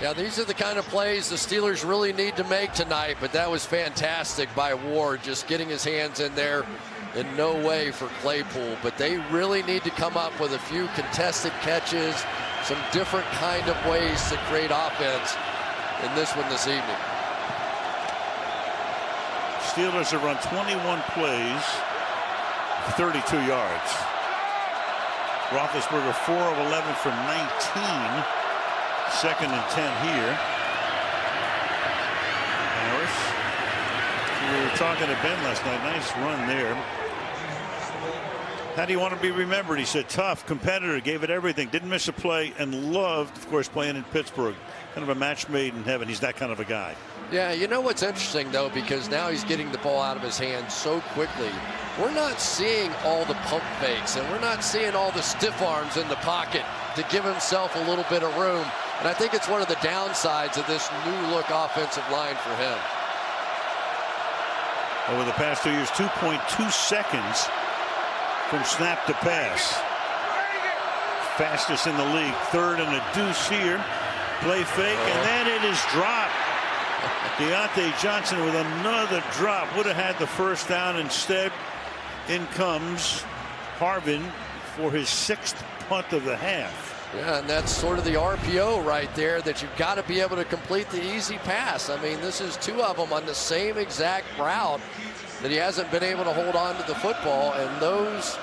Yeah, these are the kind of plays the Steelers really need to make tonight, but that was fantastic by Ward, just getting his hands in there. In no way for Claypool, but they really need to come up with a few contested catches, some different kind of ways to create offense in this one this evening. Steelers have run 21 plays, 32 yards. Roethlisberger 4 of 11 for 19. 2nd and 10 here. Harris. We were talking to Ben last night. Nice run there. How do you want to be remembered? He said tough, competitor, gave it everything, didn't miss a play, and loved, of course, playing in Pittsburgh. Kind of a match made in heaven. He's that kind of a guy. Yeah, you know what's interesting, though, because now he's getting the ball out of his hands so quickly. We're not seeing all the pump fakes, and we're not seeing all the stiff arms in the pocket to give himself a little bit of room. And I think it's one of the downsides of this new-look offensive line for him. Over the past 2 years, 2.2 seconds from snap to pass. Fastest in the league. 3rd and a deuce here. Play fake, and then it is dropped. Deontay Johnson with another drop. Would have had the first down. Instead, in comes Harvin for his 6th punt of the half. Yeah, and that's sort of the RPO right there, that you've got to be able to complete the easy pass. I mean, this is 2 of them on the same exact route that he hasn't been able to hold on to the football, and those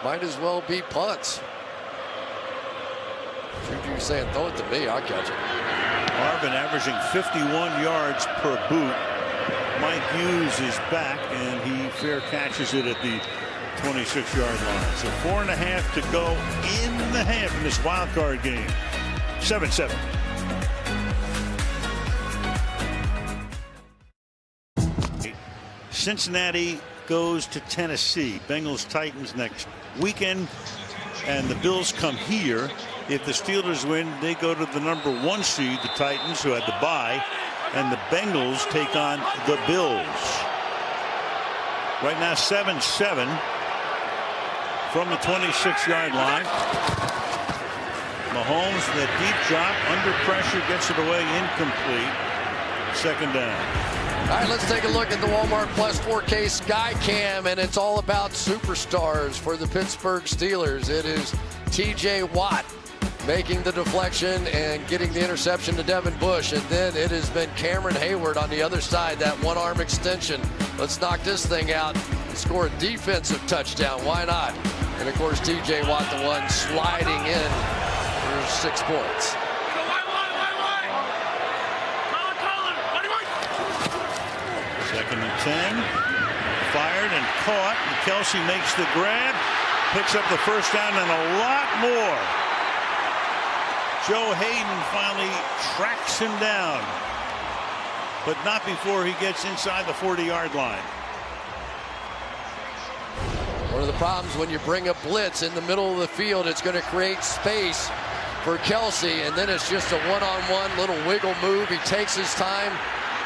might as well be punts. Juju saying, throw it to me, I'll catch it. Harvin averaging 51 yards per boot. Mike Hughes is back, and he fair catches it at the 26-yard line. So 4.5 to go in the half in this wild card game. 7-7. Cincinnati goes to Tennessee. Bengals Titans next weekend, and the Bills come here If the Steelers win, they go to the #1 seed, the Titans, who had the bye, and the Bengals take on the Bills. Right now 7-7 from the 26-yard line. Mahomes, that deep drop under pressure, gets it away, incomplete. Second down. All right, let's take a look at the Walmart Plus 4K Skycam, and it's all about superstars for the Pittsburgh Steelers. It is TJ Watt making the deflection and getting the interception to Devin Bush, and then it has been Cameron Hayward on the other side, that one-arm extension. Let's knock this thing out and score a defensive touchdown. Why not? And, of course, TJ Watt, the one sliding in for 6 points. Second and 10. Fired and caught. And Kelsey makes the grab. Picks up the first down and a lot more. Joe Hayden finally tracks him down. But not before he gets inside the 40-yard line. One of the problems when you bring a blitz in the middle of the field, it's going to create space for Kelsey. And then it's just a one-on-one little wiggle move. He takes his time.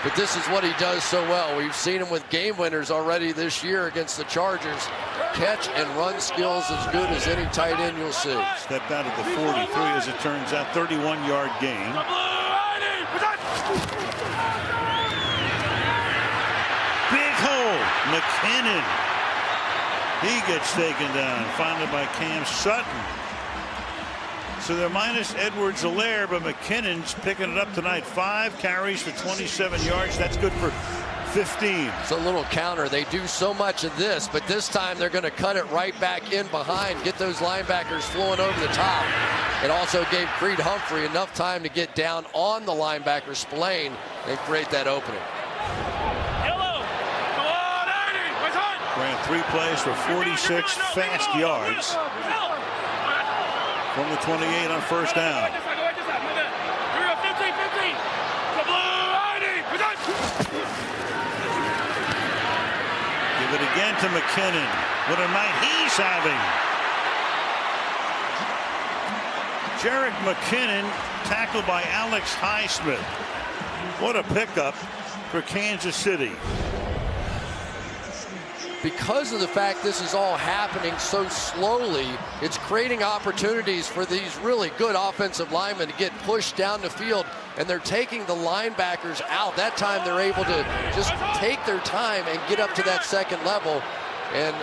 But this is what he does so well. We've seen him with game winners already this year against the Chargers. Catch and run skills as good as any tight end you'll see. Stepped out of the 43, as it turns out, 31-yard gain. Big hole, McKinnon. He gets taken down, finally by Cam Sutton. So they're minus Edwards-Helaire, but McKinnon's picking it up tonight. 5 carries for 27 yards. That's good for 15. It's a little counter. They do so much of this, but this time they're going to cut it right back in behind, get those linebackers flowing over the top. It also gave Creed Humphrey enough time to get down on the linebacker Spillane and create that opening. Ran 3 plays for 46 fast yards. From the 28 on first down. Give it again to McKinnon. What a night he's having. Jerick McKinnon tackled by Alex Highsmith. What a pickup for Kansas City. Because of the fact this is all happening so slowly, it's creating opportunities for these really good offensive linemen to get pushed down the field, and they're taking the linebackers out. That time they're able to just take their time and get up to that second level. And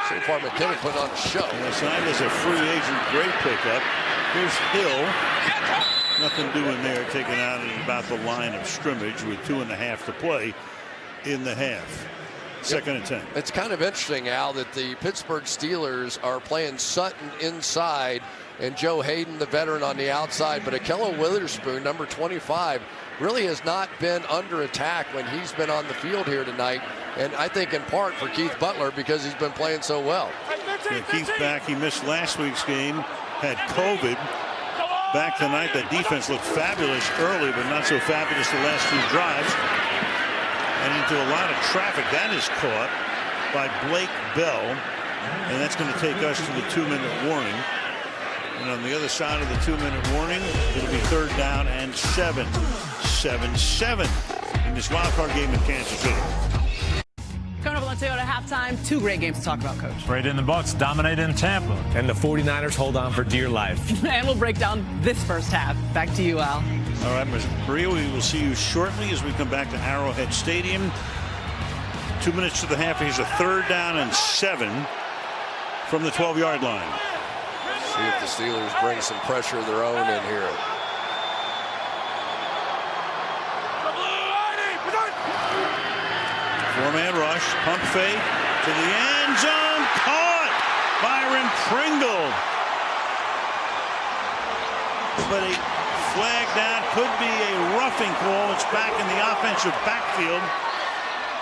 so far McKinnon put on a show. And signed as a free agent, great pickup. Here's Hill. Nothing doing there, taken out at about the line of scrimmage with 2.5 to play in the half. Second and 10. It's kind of interesting, Al, that the Pittsburgh Steelers are playing Sutton inside and Joe Hayden, the veteran, on the outside. But Ahkello Witherspoon, number 25, really has not been under attack when he's been on the field here tonight. And I think in part for Keith Butler because he's been playing so well. Yeah, Keith back. He missed last week's game, had COVID. Back tonight, that defense looked fabulous early, but not so fabulous the last 2 drives. And into a lot of traffic. That is caught by Blake Bell. And that's going to take us to the 2-minute warning. And on the other side of the 2-minute warning, it'll be 3rd down and 7. 7-7 in this wildcard game in Kansas City. Coming up on Toyota halftime, 2 great games to talk about, Coach. Brady and the Bucks dominate in Tampa. And the 49ers hold on for dear life. And we'll break down this first half. Back to you, Al. All right, Ms. Maria, we will see you shortly as we come back to Arrowhead Stadium. 2 minutes to the half. Here's a 3rd down and 7 from the 12-yard line. See if the Steelers bring some pressure of their own in here. Four-man rush, pump fake to the end zone, caught! Byron Pringle. But a flag down, could be a roughing call. It's back in the offensive backfield.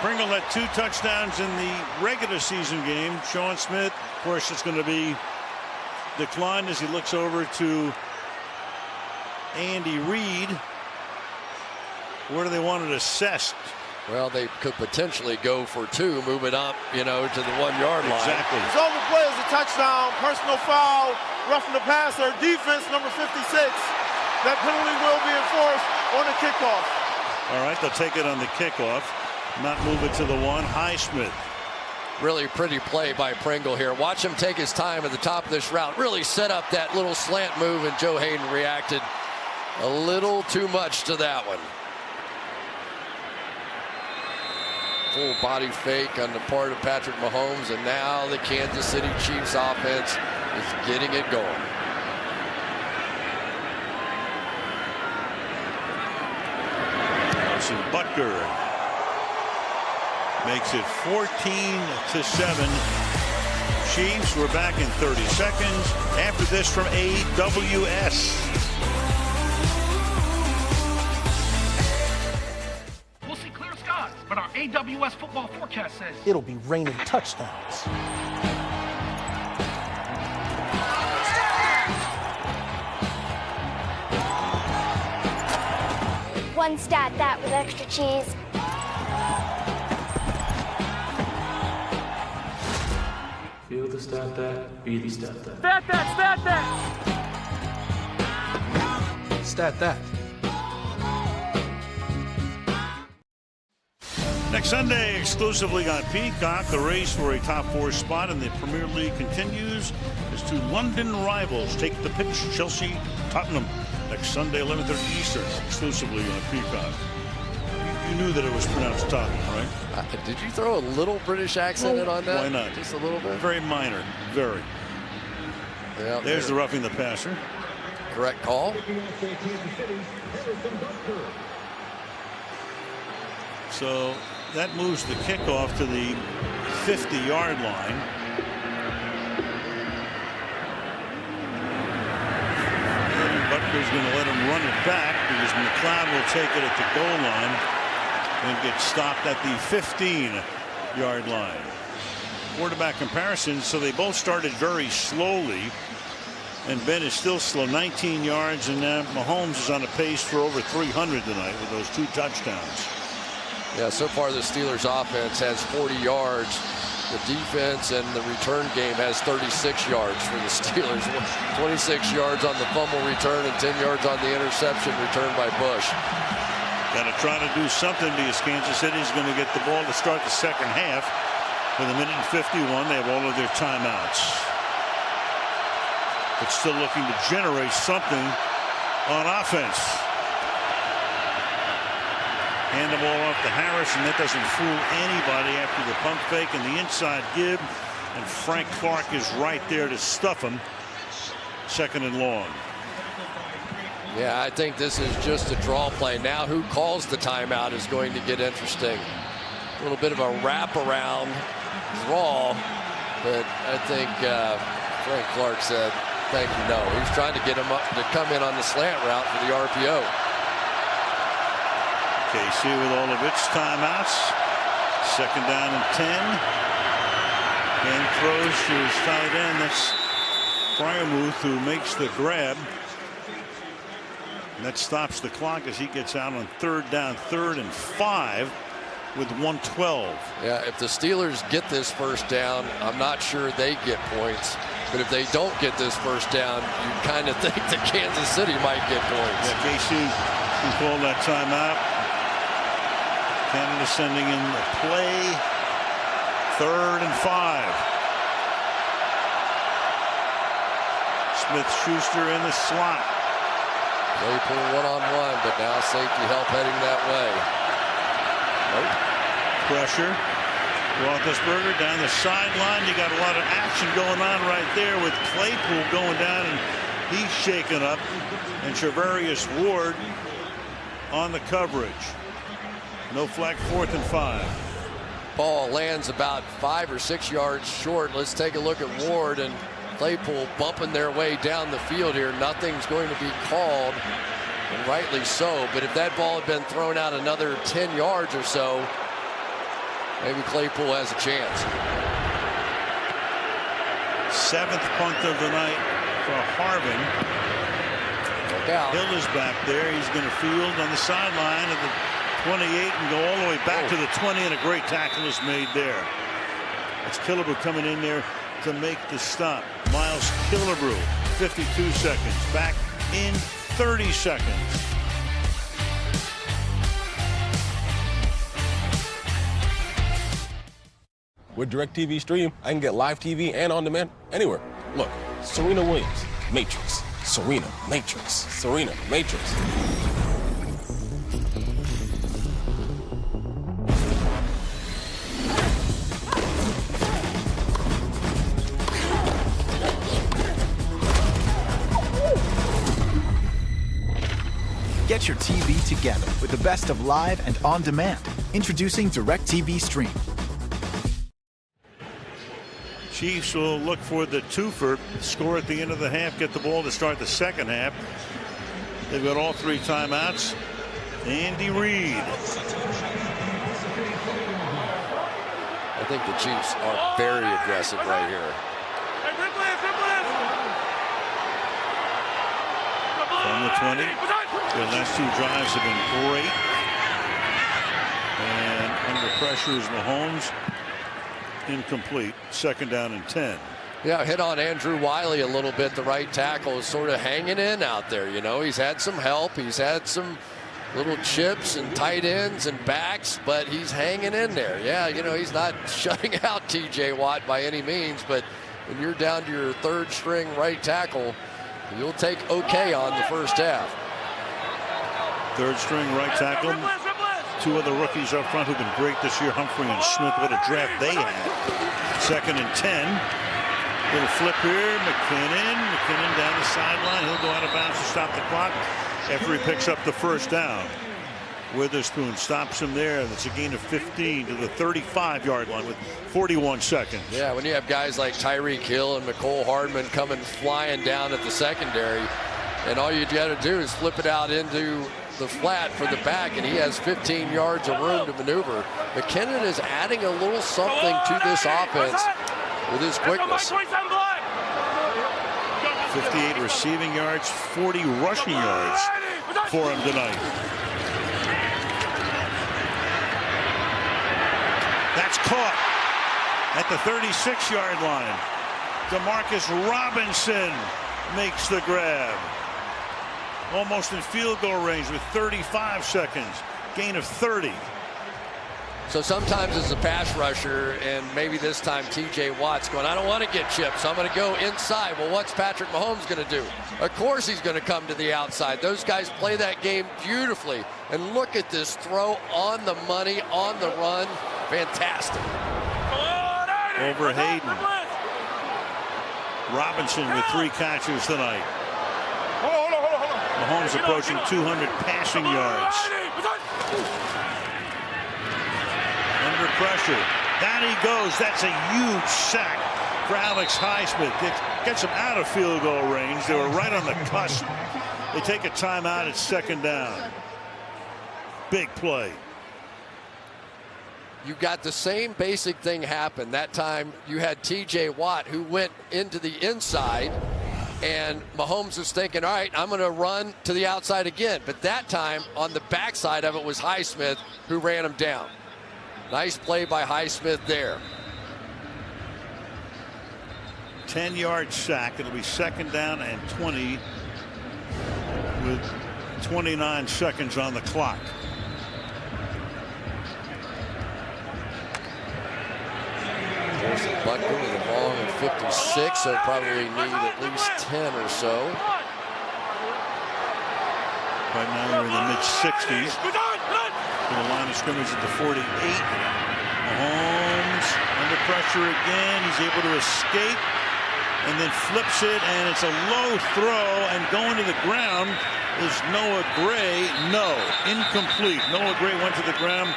Pringle had 2 touchdowns in the regular season game. Sean Smith, of course, it's going to be declined as he looks over to Andy Reid. Where do they want it assessed? Well, they could potentially go for 2, move it up, to the 1-yard line. Exactly. Result of the play is a touchdown, personal foul, roughing the passer, defense number 56. That penalty will be enforced on the kickoff. All right, they'll take it on the kickoff, not move it to the 1. Highsmith. Really pretty play by Pringle here. Watch him take his time at the top of this route. Really set up that little slant move, and Joe Hayden reacted a little too much to that one. Full body fake on the part of Patrick Mahomes, and now the Kansas City Chiefs offense is getting it going. Nelson Butker makes it 14-7. Chiefs. We're back in 30 seconds after this from AWS. We'll see clear skies, but our AWS football forecast says it'll be raining touchdowns. One stat that with extra cheese. Feel the stat that, be the stat that. Stat that, stat that! Stat that. Next Sunday, exclusively on Peacock, the race for a top 4 spot in the Premier League continues as 2 London rivals take the pitch. Chelsea, Tottenham, next Sunday, 11:30 Eastern, exclusively on Peacock. You knew that it was pronounced Tottenham, right? Did you throw a little British accent in on that? Why not? Just a little bit? Very minor, very. Yeah, there's the roughing the passer. Correct call. So that moves the kickoff to the 50-yard line. And Butker's going to let him run it back because McLeod will take it at the goal line and get stopped at the 15-yard line. Quarterback comparisons, so they both started very slowly, and Ben is still slow, 19 yards, and Mahomes is on a pace for over 300 tonight with those 2 touchdowns. Yeah, so far the Steelers offense has 40 yards. The defense and the return game has 36 yards for the Steelers. 26 yards on the fumble return and 10 yards on the interception returned by Bush. Got to try to do something because Kansas City is going to get the ball to start the second half. With 1:51, they have all of their timeouts. But still looking to generate something on offense. Hand the ball off to Harris, and that doesn't fool anybody after the pump fake and the inside give. And Frank Clark is right there to stuff him. 2nd and long. Yeah, I think this is just a draw play. Now who calls the timeout is going to get interesting. A little bit of a wraparound draw, but I think Frank Clark said, thank you, no. He's trying to get him up to come in on the slant route for the RPO. KC with all of its timeouts. 2nd down and 10. Ben throws to his tight end. That's Fryermuth who makes the grab. And that stops the clock as he gets out on 3rd down, 3rd and 5 with 1:12. Yeah, if the Steelers get this first down, I'm not sure they get points. But if they don't get this first down, you kind of think that Kansas City might get points. Yeah, KC can call that timeout. Canada sending in the play. 3rd and 5. Smith-Schuster in the slot. Claypool one-on-one, but now safety help heading that way. Nope. Pressure. Roethlisberger down the sideline. You got a lot of action going on right there with Claypool going down, and he's shaken up. And Charvarius Ward on the coverage. No flag, 4th and 5. Ball lands about 5 or 6 yards short. Let's take a look at Ward and Claypool bumping their way down the field here. Nothing's going to be called, and rightly so. But if that ball had been thrown out another 10 yards or so, maybe Claypool has a chance. 7th punt of the night for Harvin. Look out. Hill is back there. He's going to field on the sideline of the 28 and go all the way back to the 20, and a great tackle is made there. It's Killebrew coming in there to make the stop. Miles Killebrew, 52 seconds, back in 30 seconds. With DirecTV Stream, I can get live TV and on demand anywhere. Look, Serena Williams, Matrix. Serena, Matrix. Serena, Matrix. Get your TV together with the best of live and on demand. Introducing DirecTV Stream. Chiefs will look for the twofer, score at the end of the half, get the ball to start the second half. They've got all 3 timeouts. Andy Reid. I think the Chiefs are very aggressive right here. From the 20. Their last 2 drives have been great. And under pressure is Mahomes. Incomplete. Second down and 10. Yeah, hit on Andrew Wiley a little bit. The right tackle is sort of hanging in out there. You know, he's had some help. He's had some little chips and tight ends and backs, but he's hanging in there. Yeah, you know, he's not shutting out T.J. Watt by any means, but when you're down to your 3rd string right tackle, you'll take okay on the first half. 3rd string right tackle. 2 other rookies up front who've been great this year, Humphrey and Smith. What a draft they had. 2nd and 10. Little flip here. McKinnon down the sideline. He'll go out of bounds to stop the clock after he picks up the first down. Witherspoon stops him there. That's a gain of 15 to the 35-yard line with 41 seconds. Yeah, when you have guys like Tyreek Hill and Mecole Hardman coming flying down at the secondary, and all you got to do is flip it out into the flat for the back, and he has 15 yards of room to maneuver. McKinnon is adding a little something to this offense with his quickness. 58 receiving yards, 40 rushing yards for him tonight. That's caught at the 36-yard line. Demarcus Robinson makes the grab. Almost in field goal range with 35 seconds. Gain of 30. So sometimes as a pass rusher, and maybe this time T.J. Watt's going, I don't want to get chipped, so I'm going to go inside. Well, what's Patrick Mahomes going to do? Of course he's going to come to the outside. Those guys play that game beautifully. And look at this throw on the money, on the run. Fantastic. Over Hayden. Robinson with 3 catches tonight. Mahomes approaching 200 passing yards. Under pressure. Down he goes. That's a huge sack for Alex Highsmith. It gets him out of field goal range. They were right on the cusp. They take a timeout at 2nd down. Big play. You got the same basic thing happen. That time you had T.J. Watt who went into the inside, and Mahomes was thinking, all right, I'm going to run to the outside again. But that time, on the backside of it was Highsmith who ran him down. Nice play by Highsmith there. 10-yard sack. It'll be 2nd down and 20 with 29 seconds on the clock. There's Butker with the ball in 56, so probably need at least 10 or so. Right now they're in the mid-60s. To the line of scrimmage at the 48. Mahomes under pressure again. He's able to escape and then flips it, and it's a low throw, and going to the ground is Noah Gray. No, incomplete. Noah Gray went to the ground.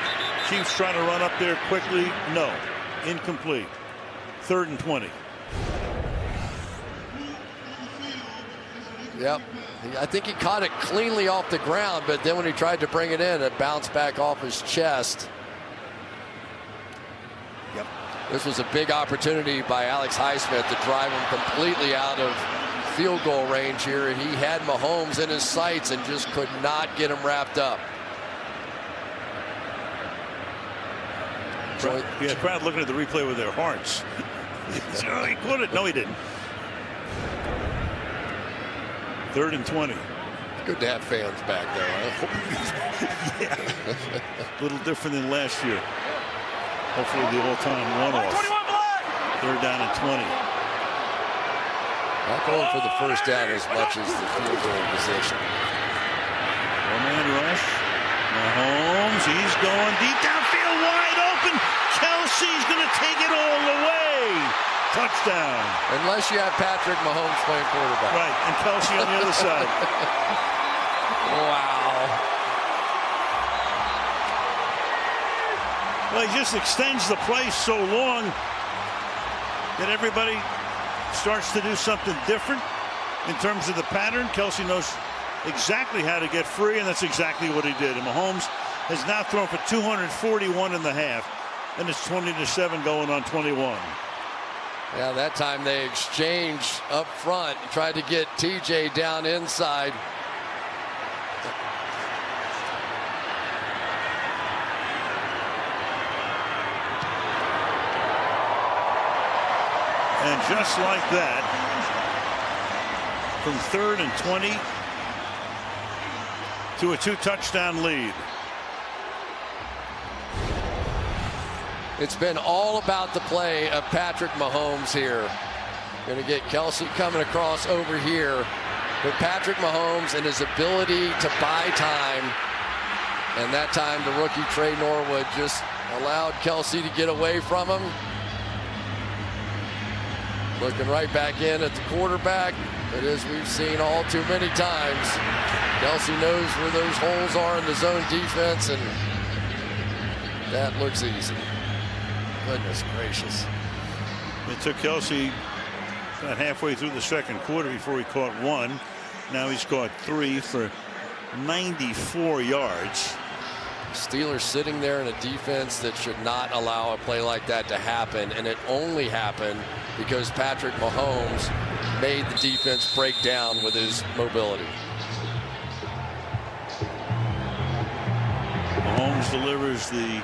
Chiefs trying to run up there quickly. No, incomplete. 3rd and 20. Yep. I think he caught it cleanly off the ground, but then when he tried to bring it in, it bounced back off his chest. Yep. This was a big opportunity by Alex Highsmith to drive him completely out of field goal range here, and he had Mahomes in his sights and just could not get him wrapped up. enjoy. Yeah, crowd looking at the replay with their hearts. Oh, he caught it. No, he didn't. 3rd and 20. Good to have fans back there, huh? Yeah. A little different than last year. Hopefully the all-time one-off. 3rd down and 20. Not going for the first down as much as the field goal position. One-man rush. Mahomes, he's going deep downfield, wide open. Kelsey's going to take it all the way. Touchdown. Unless you have Patrick Mahomes playing quarterback. Right, and Kelsey on the other side. Wow. Well, he just extends the play so long that everybody starts to do something different in terms of the pattern. Kelsey knows exactly how to get free, and that's exactly what he did. And Mahomes has now thrown for 241 in the half, and it's 20-7 going on 21. Yeah, that time they exchanged up front, tried to get TJ down inside. And just like that, from 3rd and 20 to a 2-touchdown lead. It's been all about the play of Patrick Mahomes here. Going to get Kelsey coming across over here. But Patrick Mahomes and his ability to buy time. And that time the rookie Trey Norwood just allowed Kelsey to get away from him. Looking right back in at the quarterback. But as we've seen all too many times, Kelsey knows where those holes are in the zone defense, and that looks easy. Goodness gracious. It took Kelsey about halfway through the second quarter before he caught one. Now he's caught 3 for 94 yards. Steelers sitting there in a defense that should not allow a play like that to happen, and it only happened because Patrick Mahomes made the defense break down with his mobility. Mahomes delivers the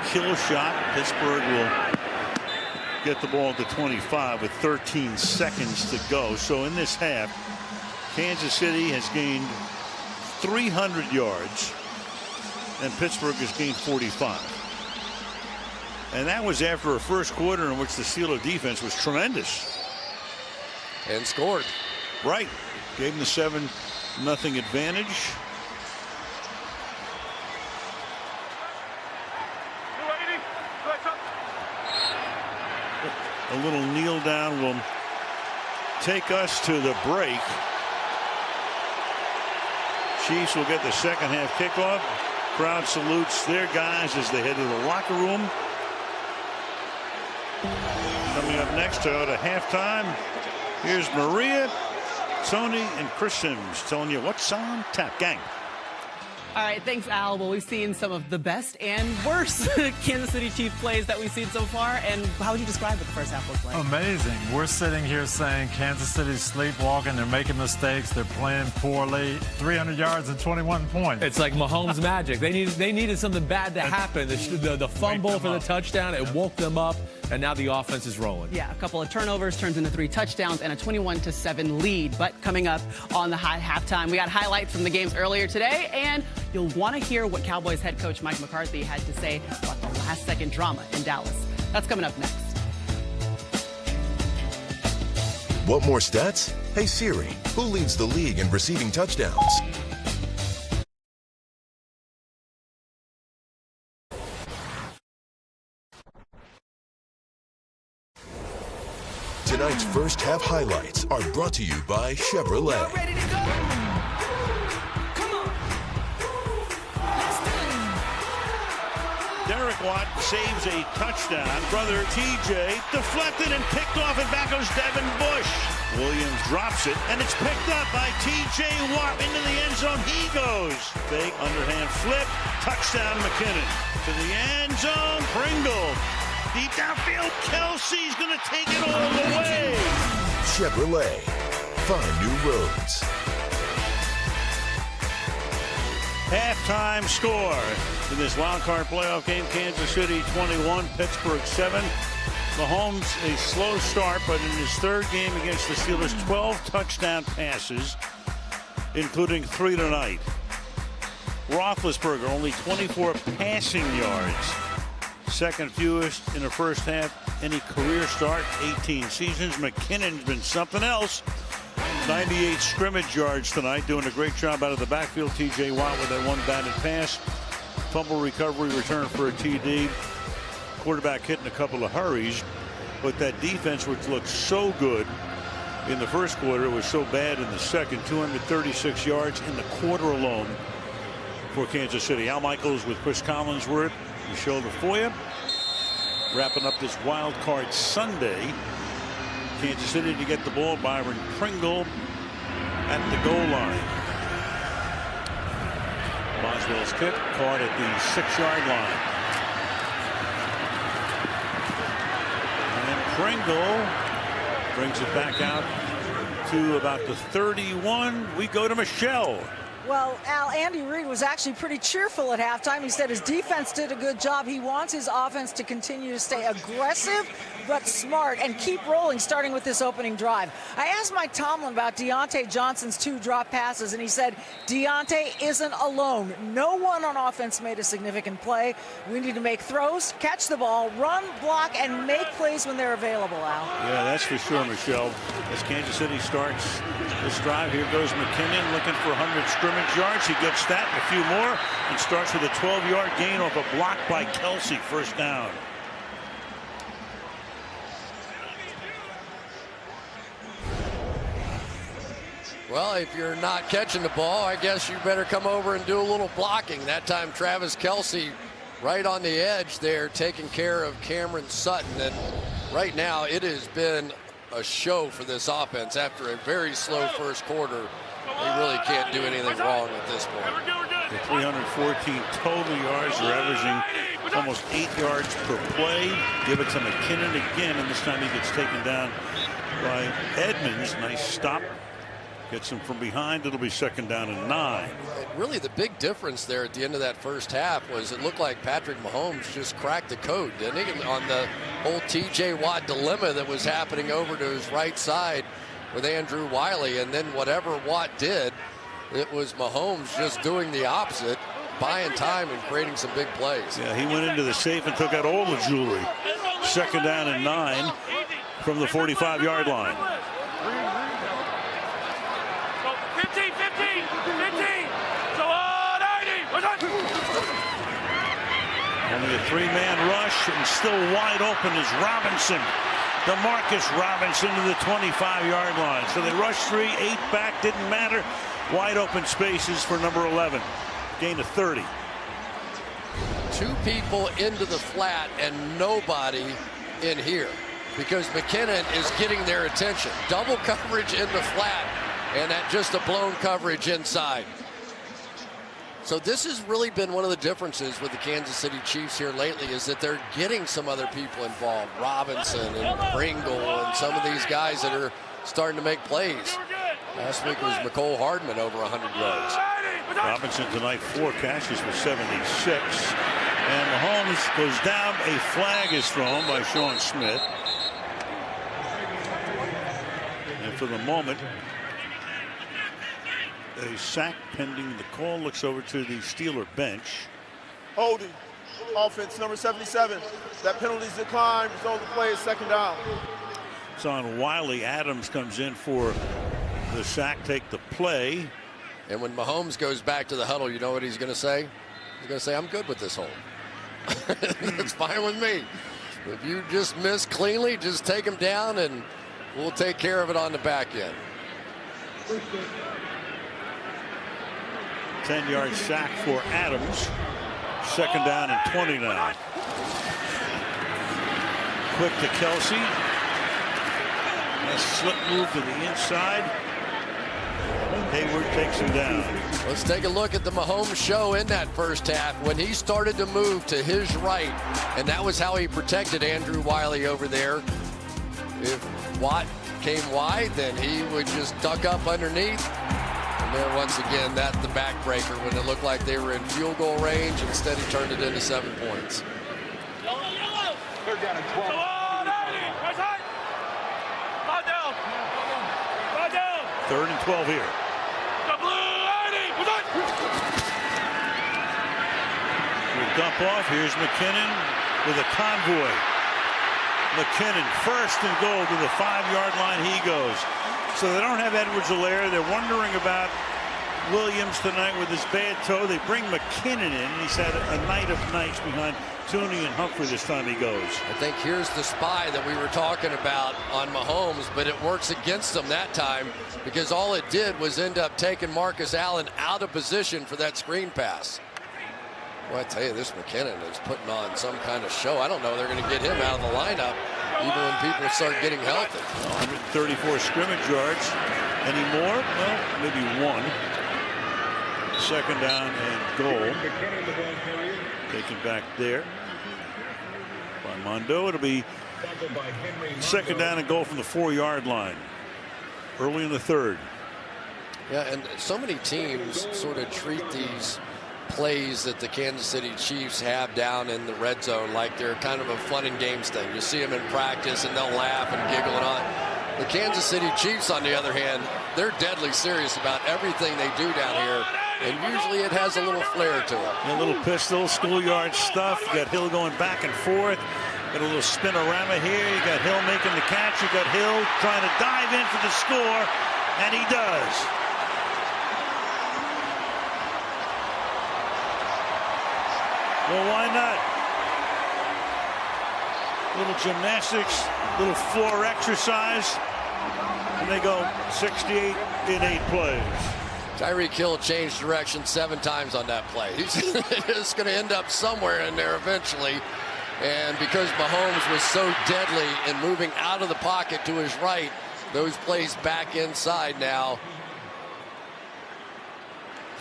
kill shot. Pittsburgh will get the ball to 25 with 13 seconds to go. So in this half, Kansas City has gained 300 yards and Pittsburgh has gained 45. And that was after a first quarter in which the Steelers defense was tremendous. And scored. Right. Gave them the 7-0 advantage. A little kneel down will take us to the break. Chiefs will get the second half kickoff. Crowd salutes their guys as they head to the locker room. Coming up next to halftime, here's Maria, Tony, and Chris Sims telling you what's on tap. Gang. All right, thanks, Al. Well, we've seen some of the best and worst Kansas City Chiefs plays that we've seen so far. And how would you describe what the first half looked like? Amazing. We're sitting here saying Kansas City's sleepwalking. They're making mistakes. They're playing poorly. 300 yards and 21 points. It's like Mahomes magic. They needed something bad to happen. The fumble for the touchdown, it woke them up, and now the offense is rolling. Yeah, a couple of turnovers turns into 3 touchdowns and a 21-7 lead. But coming up on the halftime, we got highlights from the games earlier today, and you'll want to hear what Cowboys head coach Mike McCarthy had to say about the last-second drama in Dallas. That's coming up next. Want more stats? Hey Siri, who leads the league in receiving touchdowns? Tonight's first half highlights are brought to you by Chevrolet. Derek Watt saves a touchdown. Brother TJ deflected and picked off, and back goes Devin Bush. Williams drops it, and it's picked up by TJ Watt into the end zone. He goes. Big underhand flip. Touchdown McKinnon. To the end zone. Pringle. Deep downfield. Kelsey's going to take it all the way. Chevrolet. Find new roads. Halftime score in this wild card playoff game: Kansas City 21, Pittsburgh 7. Mahomes a slow start, but in his third game against the Steelers, 12 touchdown passes, including 3 tonight. Roethlisberger only 24 passing yards, second fewest in the first half any career start, 18 seasons. McKinnon's been something else. 98 scrimmage yards tonight, doing a great job out of the backfield. TJ Watt with that one batted pass. Fumble recovery, return for a TD. Quarterback hitting a couple of hurries, but that defense, which looked so good in the first quarter, was so bad in the second. 236 yards in the quarter alone for Kansas City. Al Michaels with Chris Collinsworth, Michelle DeFoya, wrapping up this wild card Sunday. Kansas City to get the ball. Byron Pringle at the goal line. Boswell's kick caught at the 6-yard line. And Pringle brings it back out to about the 31. We go to Michelle. Well, Al, Andy Reid was actually pretty cheerful at halftime. He said his defense did a good job. He wants his offense to continue to stay aggressive but smart and keep rolling, starting with this opening drive. I asked Mike Tomlin about Deontay Johnson's 2 drop passes, and he said Deontay isn't alone. No one on offense made a significant play. We need to make throws, catch the ball, run, block, and make plays when they're available, Al. Yeah, that's for sure, Michelle. As Kansas City starts this drive, here goes McKinnon looking for 100 scrimmage yards. He gets that and a few more and starts with a 12-yard gain off a block by Kelsey. First down. Well, if you're not catching the ball, I guess you better come over and do a little blocking. That time, Travis Kelsey right on the edge there, taking care of Cameron Sutton. And right now, it has been a show for this offense. After a very slow first quarter, they really can't do anything wrong at this point. The 314 total yards. They're averaging almost 8 yards per play. Give it to McKinnon again, and this time he gets taken down by Edmonds. Nice stop. Gets him from behind. It'll be second down and 9. Really, the big difference there at the end of that first half was it looked like Patrick Mahomes just cracked the code, didn't he? On the whole TJ Watt dilemma that was happening over to his right side with Andrew Wiley. And then whatever Watt did, it was Mahomes just doing the opposite, buying time and creating some big plays. Yeah, he went into the safe and took out all the jewelry. Second down and 9 from the 45-yard line. 15, 15, 15. So, 90. Only a 3-man rush, and still wide open is Robinson. Demarcus Robinson to the 25-yard line. So they rushed 3, 8 back, didn't matter. Wide open spaces for number 11. Gain of 30. 2 people into the flat and nobody in here because McKinnon is getting their attention. Double coverage in the flat and at just a blown coverage inside. So this has really been one of the differences with the Kansas City Chiefs here lately, is that they're getting some other people involved. Robinson and Pringle and some of these guys that are starting to make plays. Last week was Mecole Hardman over 100 yards. Robinson tonight 4 catches for 76. And Mahomes goes down. A flag is thrown by Sean Smith. And for the moment, a sack pending the call. Looks over to the Steeler bench. Holding. Offense number 77. That penalty's declined. Result of the play is second down. It's on Wiley. Adams comes in for the sack, take the play. And when Mahomes goes back to the huddle, you know what he's going to say? He's going to say, I'm good with this hold. That's fine with me. If you just miss cleanly, just take him down and we'll take care of it on the back end. 10-yard sack for Adams. Second down and 29. Quick to Kelsey. Nice slip move to the inside. Hayward takes him down. Let's take a look at the Mahomes show in that first half when he started to move to his right, and that was how he protected Andrew Wiley over there. If Watt came wide, then he would just duck up underneath, And there, once again, that's the backbreaker when it looked like they were in field goal range. Instead, he turned it into 7 points. Third down and 12. Right side. Five down. Five down. 3rd and 12 here. We'll dump off. Here's McKinnon with a convoy. McKinnon, 1st and goal to the 5-yard line. He goes. So they don't have Edwards-Helaire. They're wondering about Williams tonight with his bad toe. They bring McKinnon in. He's had a night of nights behind Tooney and Humphrey this time he goes. I think here's the spy that we were talking about on Mahomes, but it works against him that time because all it did was end up taking Marcus Allen out of position for that screen pass. Well, I tell you, this McKinnon is putting on some kind of show. I don't know they're going to get him out of the lineup even when people start getting healthy. 134 scrimmage yards. Any more? Well, maybe 1. 2nd down and goal. Taken back there by Mondo. It'll be 2nd down and goal from the 4-yard line. Early in the 3rd. Yeah, and so many teams sort of treat these plays that the Kansas City Chiefs have down in the red zone like they're kind of a fun and games thing. You see them in practice and they'll laugh and giggle and on. The Kansas City Chiefs, on the other hand, they're deadly serious about everything they do down here, and usually it has a little flair to it. A little pistol, schoolyard stuff. You got Hill going back and forth. Got a little spinorama here. You got Hill making the catch. You got Hill trying to dive in for the score, and he does. Well, why not? Little gymnastics, little floor exercise, and they go 68 in 8 plays. Tyreek Hill changed direction 7 times on that play. He's just going to end up somewhere in there eventually. And because Mahomes was so deadly in moving out of the pocket to his right, those plays back inside now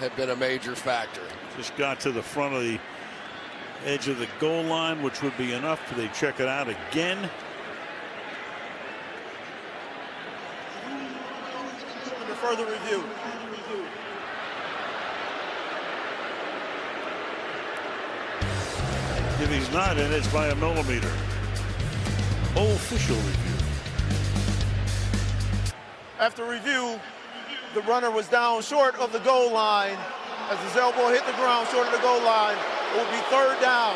have been a major factor. Just got to the front of the edge of the goal line, which would be enough. They check it out again. Under further review. If he's not in, it's by a millimeter. Official review. After review, the runner was down short of the goal line. As his elbow hit the ground short of the goal line, it will be 3rd down.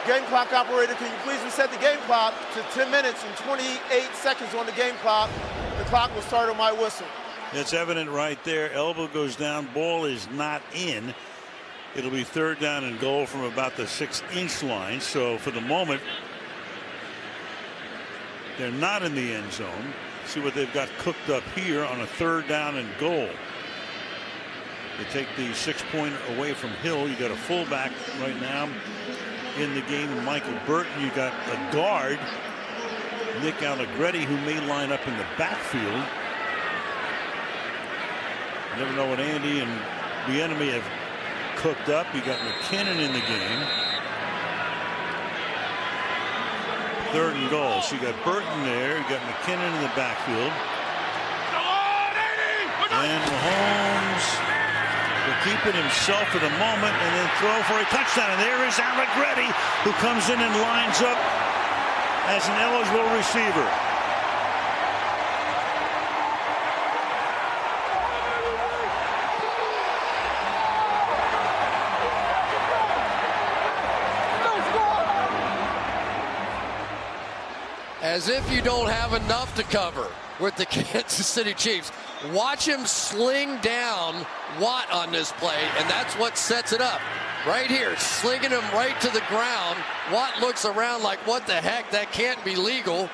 Game clock operator, can you please reset the game clock to 10 minutes and 28 seconds on the game clock? The clock will start on my whistle. It's evident right there. Elbow goes down. Ball is not in. It'll be 3rd down and goal from about the 6-inch line. So for the moment, they're not in the end zone. See what they've got cooked up here on a 3rd down and goal. They take the 6-pointer away from Hill. You got a fullback right now in the game, Michael Burton. You got a guard, Nick Allegretti, who may line up in the backfield. You never know what Andy and the enemy have cooked up. You got McKinnon in the game. 3rd and goal. So you got Burton there. You got McKinnon in the backfield. And Mahomes will keep it himself for the moment and then throw for a touchdown. And there is Allegretti, who comes in and lines up as an eligible receiver. As if you don't have enough to cover with the Kansas City Chiefs. Watch him sling down Watt on this play, and that's what sets it up. Right here, slinging him right to the ground. Watt looks around like, what the heck, that can't be legal.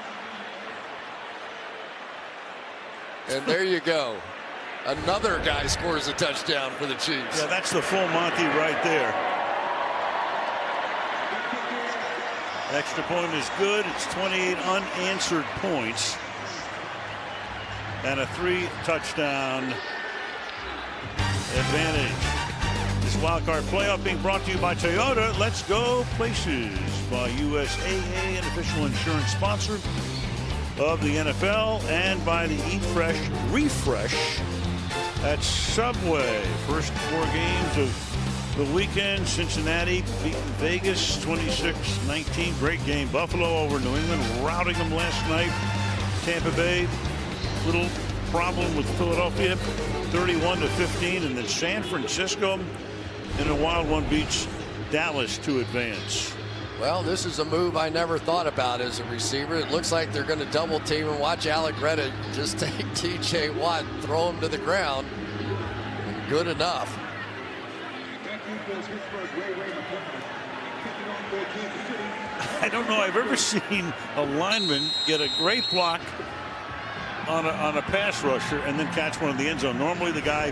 And there you go. Another guy scores a touchdown for the Chiefs. Yeah, that's the full Monty right there. Extra point is good. It's 28 unanswered points. And a 3-touchdown advantage. This wildcard playoff being brought to you by Toyota. Let's go places by USAA, an official insurance sponsor of the NFL, and by the Eat Fresh Refresh at Subway. First 4 games of the weekend. Cincinnati beating Vegas 26-19. Great game. Buffalo over New England, routing them last night. Tampa Bay, little problem with Philadelphia, 31-15. And then San Francisco in a wild one beats Dallas to advance. Well, this is a move I never thought about as a receiver. It looks like they're going to double team and watch Allegretta just take T.J. Watt, throw him to the ground. Good enough. I don't know I've ever seen a lineman get a great block on a pass rusher and then catch one in the end zone. Normally the guy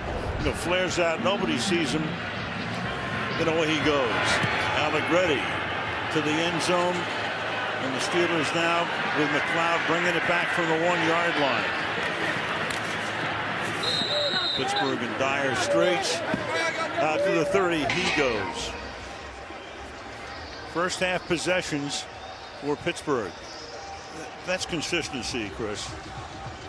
flares out, nobody sees him, away he goes. Allegretti to the end zone, and the Steelers now with McLeod bringing it back from the 1-yard line. Pittsburgh in dire straits. Out to the 30 he goes. First half possessions for Pittsburgh. That's consistency, Chris.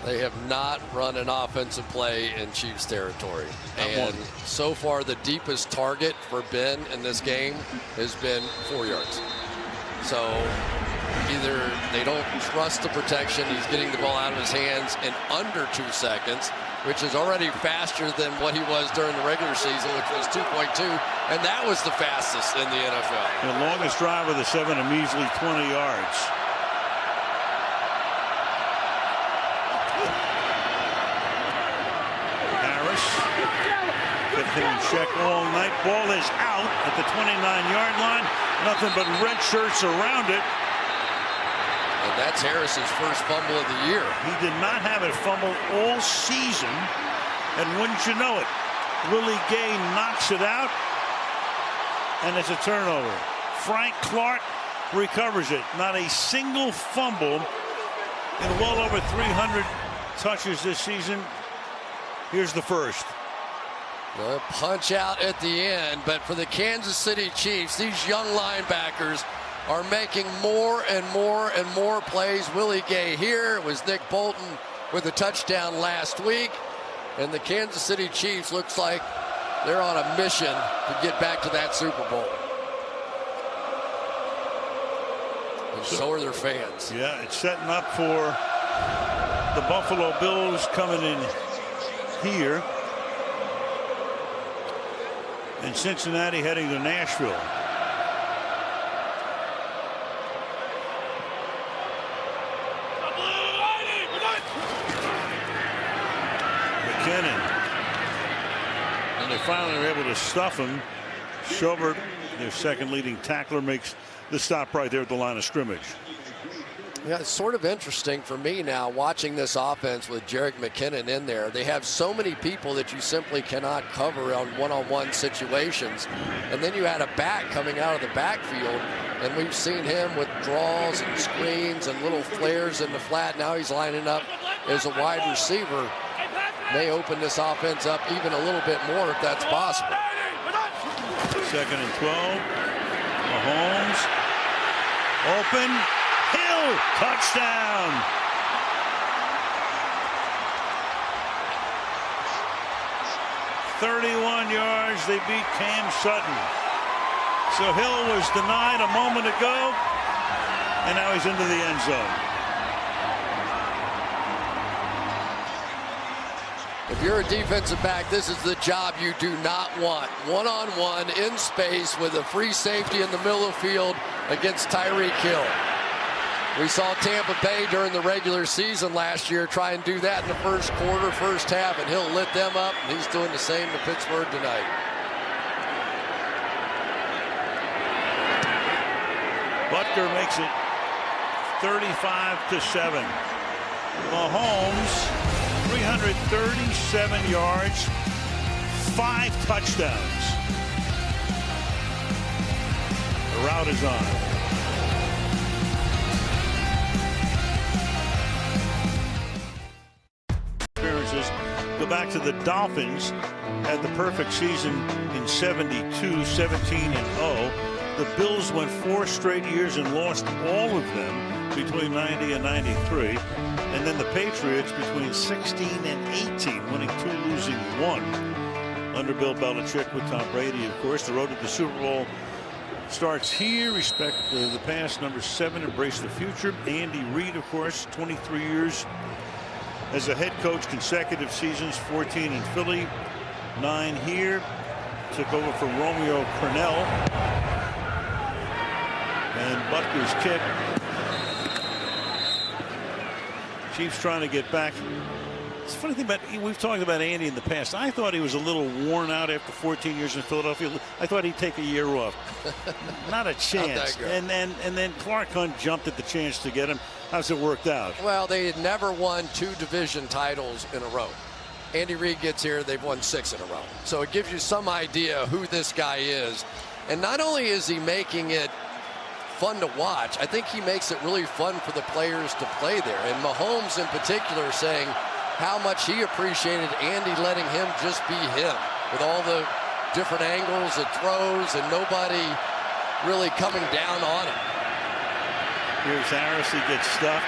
They have not run an offensive play in Chiefs territory. And so far, the deepest target for Ben in this game has been 4 yards. So either they don't trust the protection, he's getting the ball out of his hands in under 2 seconds, which is already faster than what he was during the regular season, which was 2.2, and that was the fastest in the NFL. The longest drive of the 7, a measly 20 yards. Kept him in check all night. Ball is out at the 29-yard line. Nothing but red shirts around it. And that's Harris's first fumble of the year. He did not have a fumble all season. And wouldn't you know it, Willie Gay knocks it out. And it's a turnover. Frank Clark recovers it. Not a single fumble in well over 300 touches this season. Here's the first. The punch out at the end, but for the Kansas City Chiefs, these young linebackers are making more and more and more plays. Willie Gay here. It was Nick Bolton with a touchdown last week. And the Kansas City Chiefs looks like they're on a mission to get back to that Super Bowl. And so are their fans. Yeah, it's setting up for the Buffalo Bills coming in here. And Cincinnati heading to Nashville. McKinnon. And they finally were able to stuff him. Schobert, their second leading tackler, makes the stop right there at the line of scrimmage. Yeah, it's sort of interesting for me now watching this offense with Jerick McKinnon in there. They have so many people that you simply cannot cover on one-on-one situations. And then you had a back coming out of the backfield, and we've seen him with draws and screens and little flares in the flat. Now he's lining up as a wide receiver. May open this offense up even a little bit more if that's possible. 2nd and 12. Mahomes. Open. Hill, touchdown. "31 yards, they beat Cam Sutton. So Hill was denied a moment ago, and now he's into the end zone. If you're a defensive back, this is the job you do not want. One-on-one in space with a free safety in the middle of the field against Tyreek Hill. We saw Tampa Bay during the regular season last year try and do that in the first quarter, first half, and Hill lit them up, and he's doing the same to Pittsburgh tonight. Butker makes it 35-7. Mahomes, 337 yards, 5 touchdowns. The route is on. Go back to the Dolphins, had the perfect season in 72, 17-0. The Bills went 4 straight years and lost all of them between 90 and 93. And then the Patriots between 16 and 18, winning 2, losing 1. Under Bill Belichick with Tom Brady, of course. The road to the Super Bowl starts here. Respect the past. Number 7, embrace the future. Andy Reid, of course, 23 years as a head coach, consecutive seasons, 14 in Philly, 9 here. Took over for Romeo Crennel. And Butker's kick. Chiefs trying to get back. It's a funny thing about, we've talked about Andy in the past. I thought he was a little worn out after 14 years in Philadelphia. I thought he'd take a year off. Not a chance. And then Clark Hunt jumped at the chance to get him. How's it worked out? Well, they had never won 2 division titles in a row. Andy Reid gets here, they've won 6 in a row. So it gives you some idea who this guy is. And not only is he making it fun to watch, I think he makes it really fun for the players to play there. And Mahomes in particular saying how much he appreciated Andy letting him just be him with all the different angles and throws and nobody really coming down on him. Here's Harris, he gets stuffed.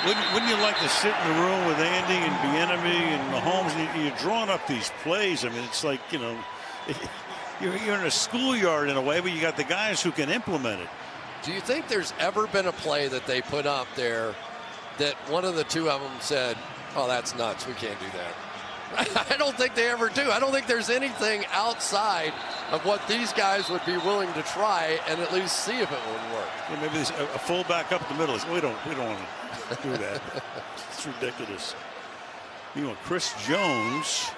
Wouldn't you like to sit in the room with Andy and Bieniemy and Mahomes, and you're drawing up these plays? I mean, it's like, you know, you're in a schoolyard in a way, but you got the guys who can implement it. Do you think there's ever been a play that they put up there that one of the two of them said, oh, that's nuts, we can't do that? I don't think they ever do. I don't think there's anything outside of what these guys would be willing to try and at least see if it would work. Yeah, maybe there's a fullback up the middle. We don't want to do that. It's ridiculous. You know, Chris Jones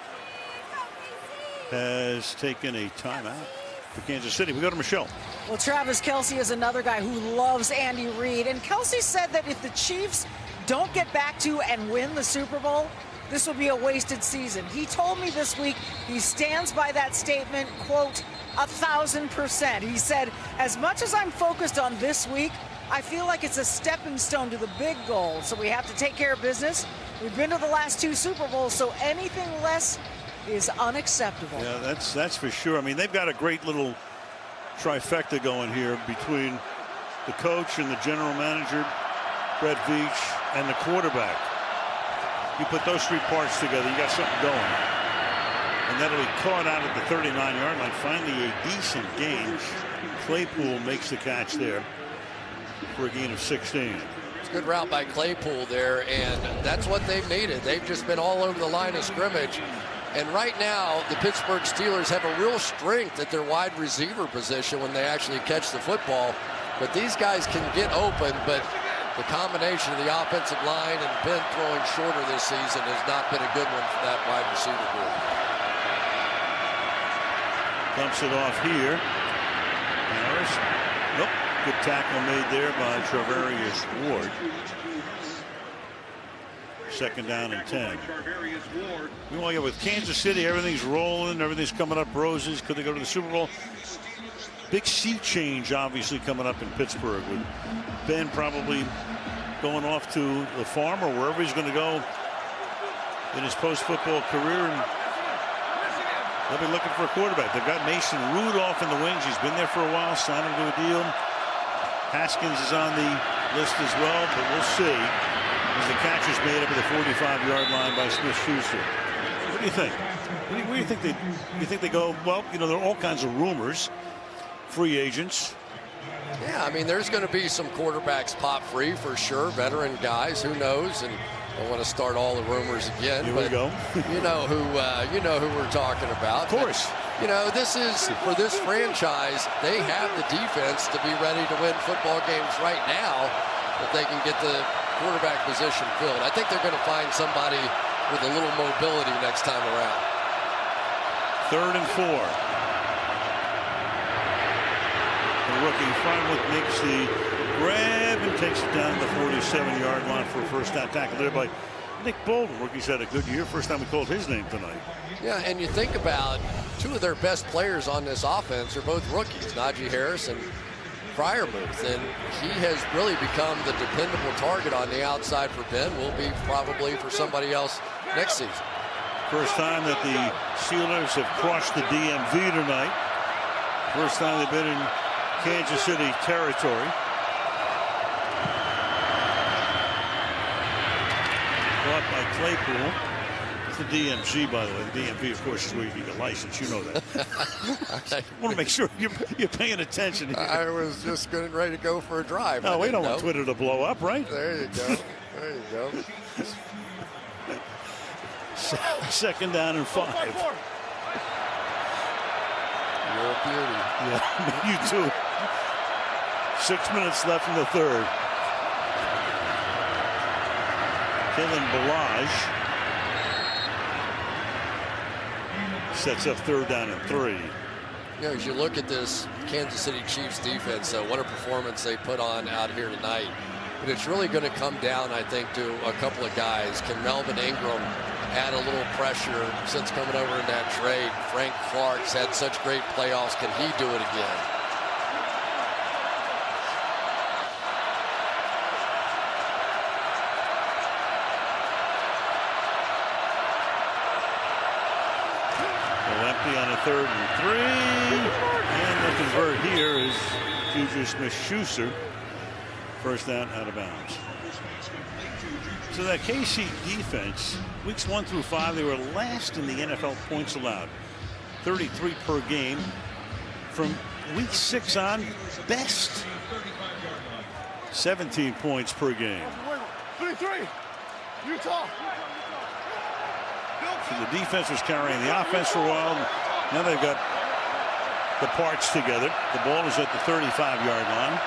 has taken a timeout for Kansas City. We go to Michelle. Well, Travis Kelce is another guy who loves Andy Reid. And Kelce said that if the Chiefs don't get back to and win the Super Bowl, this will be a wasted season. He told me this week he stands by that statement, quote, 1,000%. He said, as much as I'm focused on this week, I feel like it's a stepping stone to the big goal. So we have to take care of business. We've been to the last 2 Super Bowls, so anything less is unacceptable. Yeah, that's for sure. I mean, they've got a great little trifecta going here between the coach and the general manager, Brett Veach, and the quarterback. You put those 3 parts together, you got something going. And that'll be caught out at the 39-yard line. Finally, a decent gain. Claypool makes the catch there for a gain of 16. It's a good route by Claypool there, and that's what they've needed. They've just been all over the line of scrimmage. And right now, the Pittsburgh Steelers have a real strength at their wide receiver position when they actually catch the football. But these guys can get open, but the combination of the offensive line and Ben throwing shorter this season has not been a good one for that wide receiver group. Dumps it off here. Harris. Nope. Good tackle made there by Travarius Ward. 2nd down and 10. Well, yeah, with Kansas City, everything's rolling, everything's coming up roses. Could they go to the Super Bowl? Big sea change, obviously, coming up in Pittsburgh with Ben probably going off to the farm or wherever he's going to go in his post-football career. And they'll be looking for a quarterback. They've got Mason Rudolph in the wings. He's been there for a while, signed him to a deal. Haskins is on the list as well, but we'll see as the catch is made up at the 45-yard line by Smith-Schuster. What do you think? Where do you think you think they go? Well, you know, there are all kinds of rumors. Free agents. Yeah, I mean, there's going to be some quarterbacks pop free for sure. Veteran guys, who knows? And I don't want to start all the rumors again. Here we go. you know who we're talking about. Of course. But, you know, this is for this franchise. They have the defense to be ready to win football games right now if they can get the quarterback position filled. I think they're going to find somebody with a little mobility next time around. 3rd and 4. The rookie Frymuth makes the grab and takes it down to the 47-yard line for a first down tackle there by Nick Bolton. Rookie's had a good year. First time we called his name tonight. Yeah, and you think about 2 of their best players on this offense are both rookies, Najee Harris and Frymuth, and he has really become the dependable target on the outside for Ben. Will be probably for somebody else next season. First time that the Steelers have crossed the DMV tonight. First time they've been in Kansas City territory. Claypool. It's the DMC, by the way. The DMV, of course, is where you get a license. You know that. I want to make sure you're paying attention here. I was just getting ready to go for a drive. No, we don't want Twitter to blow up, right? There you go. There you go. Second down and 5. You're a beauty. Yeah, you too. 6 minutes left in the third. Kalen Ballage sets up third down and 3. You know, as you look at this Kansas City Chiefs defense, what a performance they put on out here tonight. But it's really going to come down, I think, to a couple of guys. Can Melvin Ingram add a little pressure since coming over in that trade? Frank Clark's had such great playoffs. Can he do it again? Empty on a 3rd and 3. And the convert here is Juju Smith-Schuster. First down, out of bounds. So that KC defense, weeks 1 through 5, they were last in the NFL points allowed. 33 per game. From week 6 on, best. 17 points per game. 3-3. Utah. So the defense was carrying the offense for a while. Now they've got the parts together. The ball is at the 35-yard line.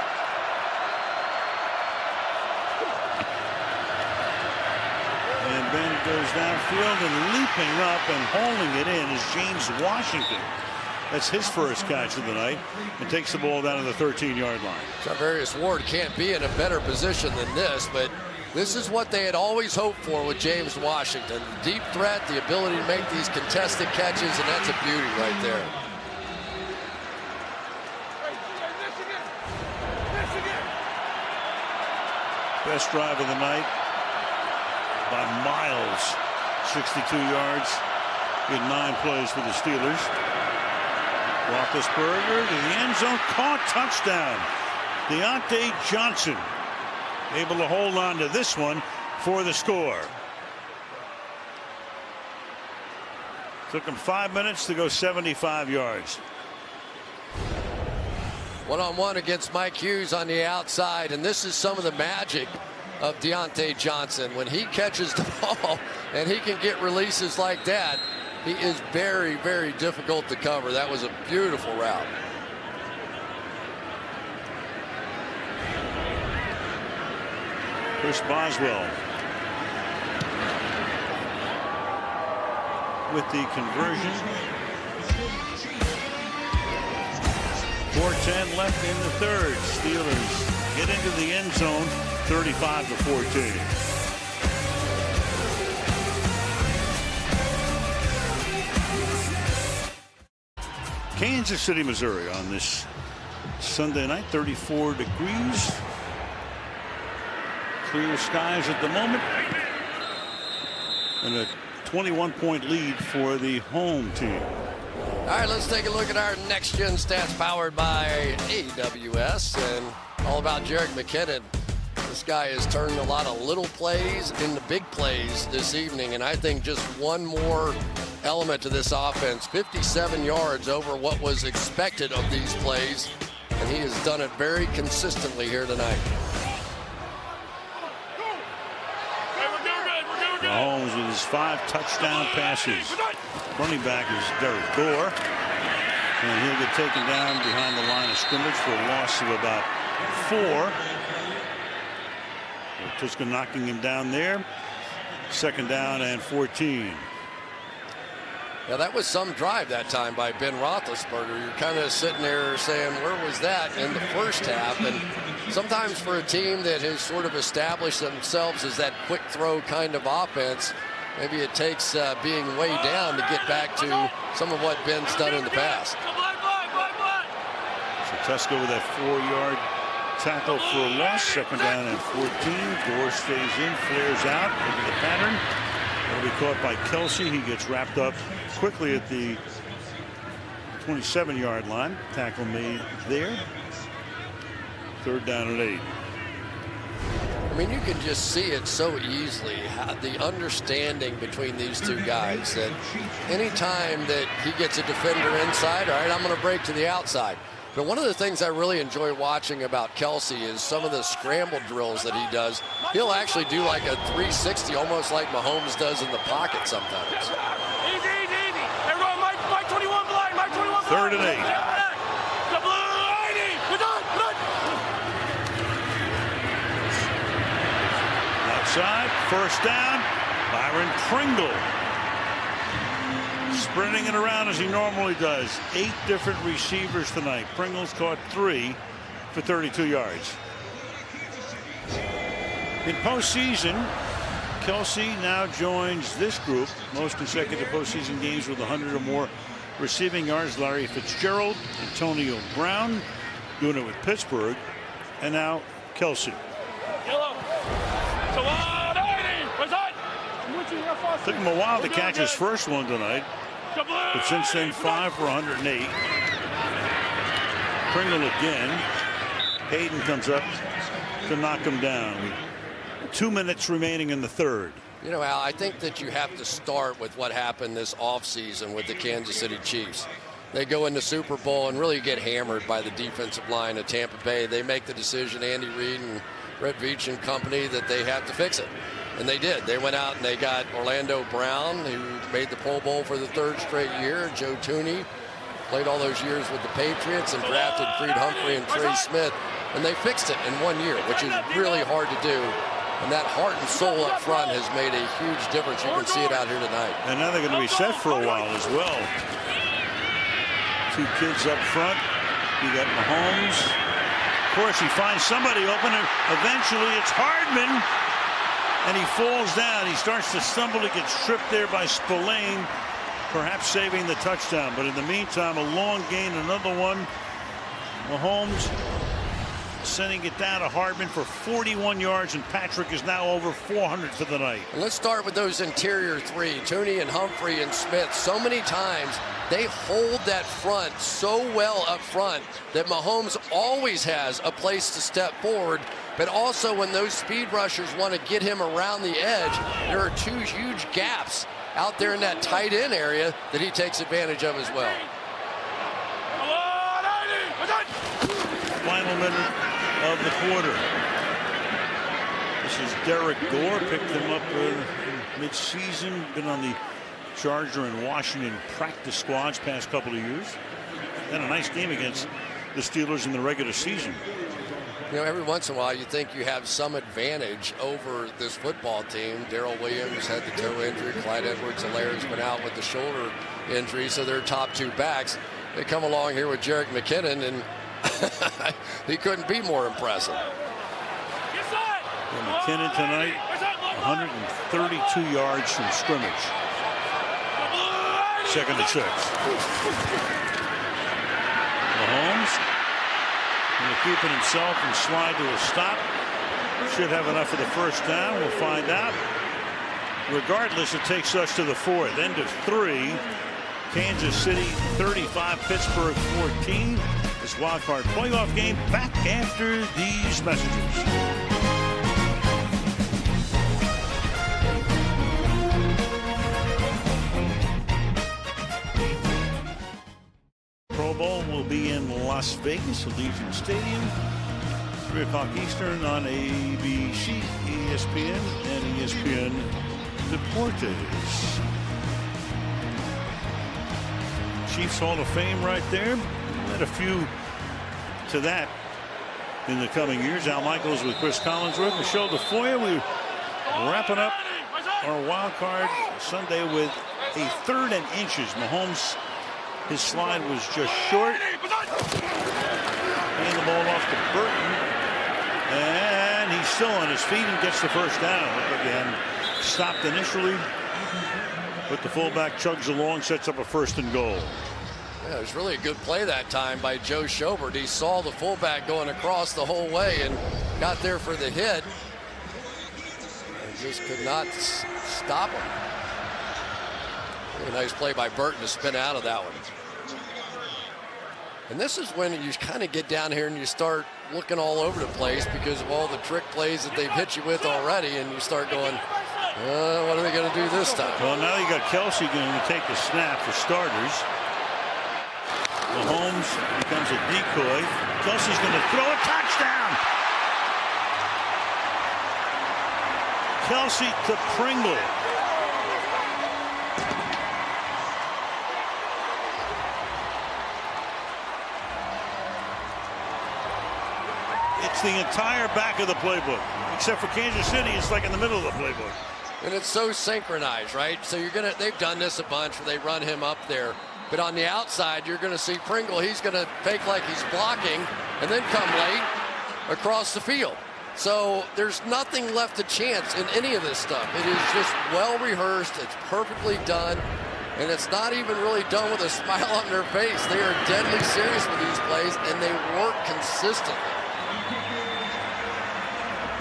And then it goes downfield, and leaping up and hauling it in is James Washington. That's his first catch of the night, and takes the ball down to the 13-yard line. Charvarius Ward can't be in a better position than this, but this is what they had always hoped for with James Washington. Deep threat, the ability to make these contested catches, and that's a beauty right there. Best drive of the night by miles, 62 yards in 9 plays for the Steelers. Roethlisberger to the end zone, caught, touchdown. Deontay Johnson able to hold on to this one for the score. Took him 5 minutes to go 75 yards. One-on-one against Mike Hughes on the outside, and this is some of the magic of Deontay Johnson. When he catches the ball and he can get releases like that, he is very, very difficult to cover. That was a beautiful route. Chris Boswell with the conversion. 4:10 left in the third. Steelers get into the end zone, 35-14. Kansas City, Missouri on this Sunday night, 34 degrees. Clear skies at the moment. And a 21-point lead for the home team. All right, let's take a look at our next gen stats powered by AWS and all about Jerick McKinnon. This guy has turned a lot of little plays into big plays this evening, and I think just one more element to this offense. 57 yards over what was expected of these plays, and he has done it very consistently here tonight. Mahomes with his 5 touchdown passes. Running back is Derek Gore, and he'll get taken down behind the line of scrimmage for a loss of about 4. Tuska knocking him down there. 2nd down and 14. Yeah, that was some drive that time by Ben Roethlisberger. You're kind of sitting there saying, where was that in the first half? And sometimes for a team that has sort of established themselves as that quick throw kind of offense, maybe it takes being way down to get back to some of what Ben's done in the past. So Tuska with that 4-yard tackle for a loss. 2nd down and 14. Gore stays in, flares out. Look at the pattern. That'll be caught by Kelsey. He gets wrapped up quickly at the 27-yard line. Tackle made there. 3rd down and 8. I mean, you can just see it so easily, how the understanding between these two guys, that anytime that he gets a defender inside, all right, I'm going to break to the outside. But one of the things I really enjoy watching about Kelce is some of the scramble drills that he does. He'll actually do like a 360, almost like Mahomes does in the pocket sometimes. Easy. Everyone, Mike 21 blind. Mike 21 blind. 3rd and 8. The blue 80. We're done. Outside, 1st down. Byron Pringle sprinting it around as he normally does. 8 different receivers tonight. Pringle's caught 3 for 32 yards. In postseason, Kelce now joins this group. Most consecutive postseason games with 100 or more receiving yards. Larry Fitzgerald, Antonio Brown, doing it with Pittsburgh, and now Kelce. Took him a while to catch his first one tonight, but since then 5 for 108. Pringle again. Hayden comes up to knock him down. 2 minutes remaining in the 3rd. You know, Al, I think that you have to start with what happened this offseason with the Kansas City Chiefs. They go into Super Bowl and really get hammered by the defensive line of Tampa Bay. They make the decision, Andy Reid and Brett Veach and company, that they have to fix it. And they did. They went out and they got Orlando Brown, who made the Pro Bowl for the 3rd straight year. Joe Thuney played all those years with the Patriots and drafted Creed Humphrey and Trey Smith. And they fixed it in 1 year, which is really hard to do. And that heart and soul up front has made a huge difference. You can see it out here tonight. And now they're going to be set for a while as well. 2 kids up front. You got Mahomes. Of course, he finds somebody open, and eventually it's Hardman. And he falls down. He starts to stumble. He gets tripped there by Spillane, perhaps saving the touchdown. But in the meantime, a long gain, another one. Mahomes sending it down to Hardman for 41 yards, and Patrick is now over 400 for the night. And let's start with those interior 3, Thuney and Humphrey and Smith. So many times they hold that front so well up front that Mahomes always has a place to step forward. But also when those speed rushers want to get him around the edge, there are 2 huge gaps out there in that tight end area that he takes advantage of as well. Final minute of the quarter. This is Derek Gore. Picked him up in mid-season. Been on the Charger and Washington practice squads past couple of years. Had a nice game against the Steelers in the regular season. You know, every once in a while you think you have some advantage over this football team. Darrell Williams had the toe injury. Clyde Edwards-Helaire's been out with the shoulder injury, so their top 2 backs. They come along here with Jerick McKinnon, and he couldn't be more impressive. And McKinnon tonight, 132 yards from scrimmage. 2nd and 6. Mahomes going to keep it himself and slide to a stop. Should have enough for the 1st down. We'll find out. Regardless, it takes us to the 4th. End of 3. Kansas City 35, Pittsburgh 14. This wild card playoff game back after these messages. Pro Bowl will be in Las Vegas, Allegiant Stadium, 3 o'clock Eastern on ABC, ESPN, and ESPN Deportes. Chiefs Hall of Fame right there. We'll add a few to that in the coming years. Al Michaels with Chris Collinsworth, Michelle DeFoya. We're wrapping up our wild card Sunday with a 3rd and inches. Mahomes, his slide was just short. Handing the ball off to Burton. And he's still on his feet and gets the 1st down. Again, stopped initially, but the fullback chugs along, sets up a 1st and goal. Yeah, it was really a good play that time by Joe Schobert. He saw the fullback going across the whole way and got there for the hit. And just could not stop him. Really nice play by Burton to spin out of that one. And this is when you kind of get down here and you start looking all over the place because of all the trick plays that they've hit you with already, and you start going, what are they going to do this time? Well, now you got Kelsey going to take the snap for starters. Mahomes becomes a decoy. Kelsey's going to throw a touchdown. Kelsey to Pringle. It's the entire back of the playbook. Except for Kansas City, it's like in the middle of the playbook. And it's so synchronized, right? So they've done this a bunch where they run him up there. But on the outside, you're going to see Pringle. He's going to fake like he's blocking and then come late across the field. So there's nothing left to chance in any of this stuff. It is just well rehearsed. It's perfectly done. And it's not even really done with a smile on their face. They are deadly serious with these plays, and they work consistently.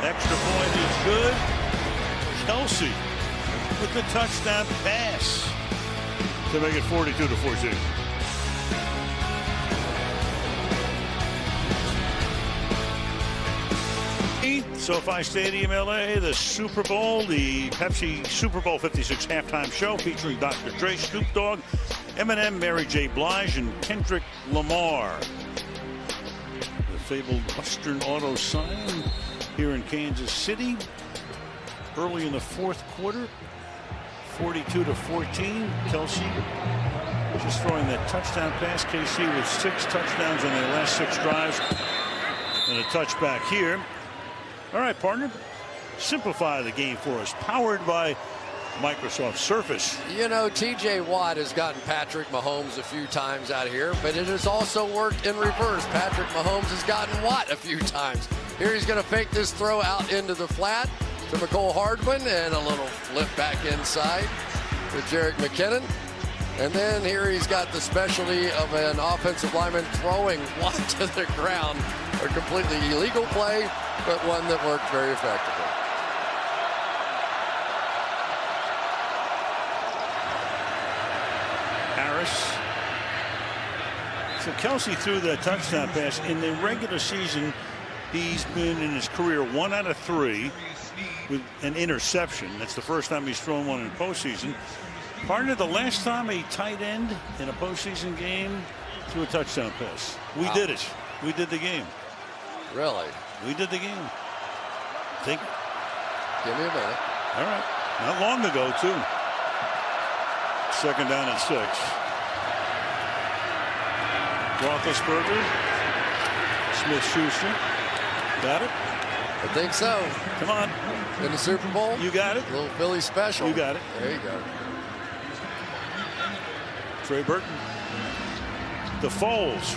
Extra point is good. Kelsey with the touchdown pass to make it 42-14. SoFi Stadium, LA, the Super Bowl, the Pepsi Super Bowl 56 halftime show featuring Dr. Dre, Snoop Dogg, Eminem, Mary J. Blige, and Kendrick Lamar. The fabled Western Auto sign here in Kansas City. Early in the fourth quarter, 42-14. Kelsey just throwing that touchdown pass. KC with 6 touchdowns on their last 6 drives. And a touchback here. All right, partner, simplify the game for us. Powered by Microsoft Surface. You know, TJ Watt has gotten Patrick Mahomes a few times out here, but it has also worked in reverse. Patrick Mahomes has gotten Watt a few times. Here he's going to fake this throw out into the flat to McCole Hardman, and a little flip back inside with Jerick McKinnon. And then here he's got the specialty of an offensive lineman throwing Watt to the ground. A completely illegal play, but one that worked very effectively. Harris. So Kelsey threw that touchdown pass. In the regular season, he's been in his career 1 out of 3 with an interception. That's the first time he's thrown one in postseason. Partner, the last time a tight end in a postseason game threw a touchdown pass. We did it. We did the game. Really? We did the game. Think. Give me a minute. All right. Not long ago, too. 2nd down and 6. Roethlisberger. Smith-Schuster. Got it? I think so. Come on. In the Super Bowl? You got it. A little Philly special. You got it. There you go. Trey Burton. The Foles.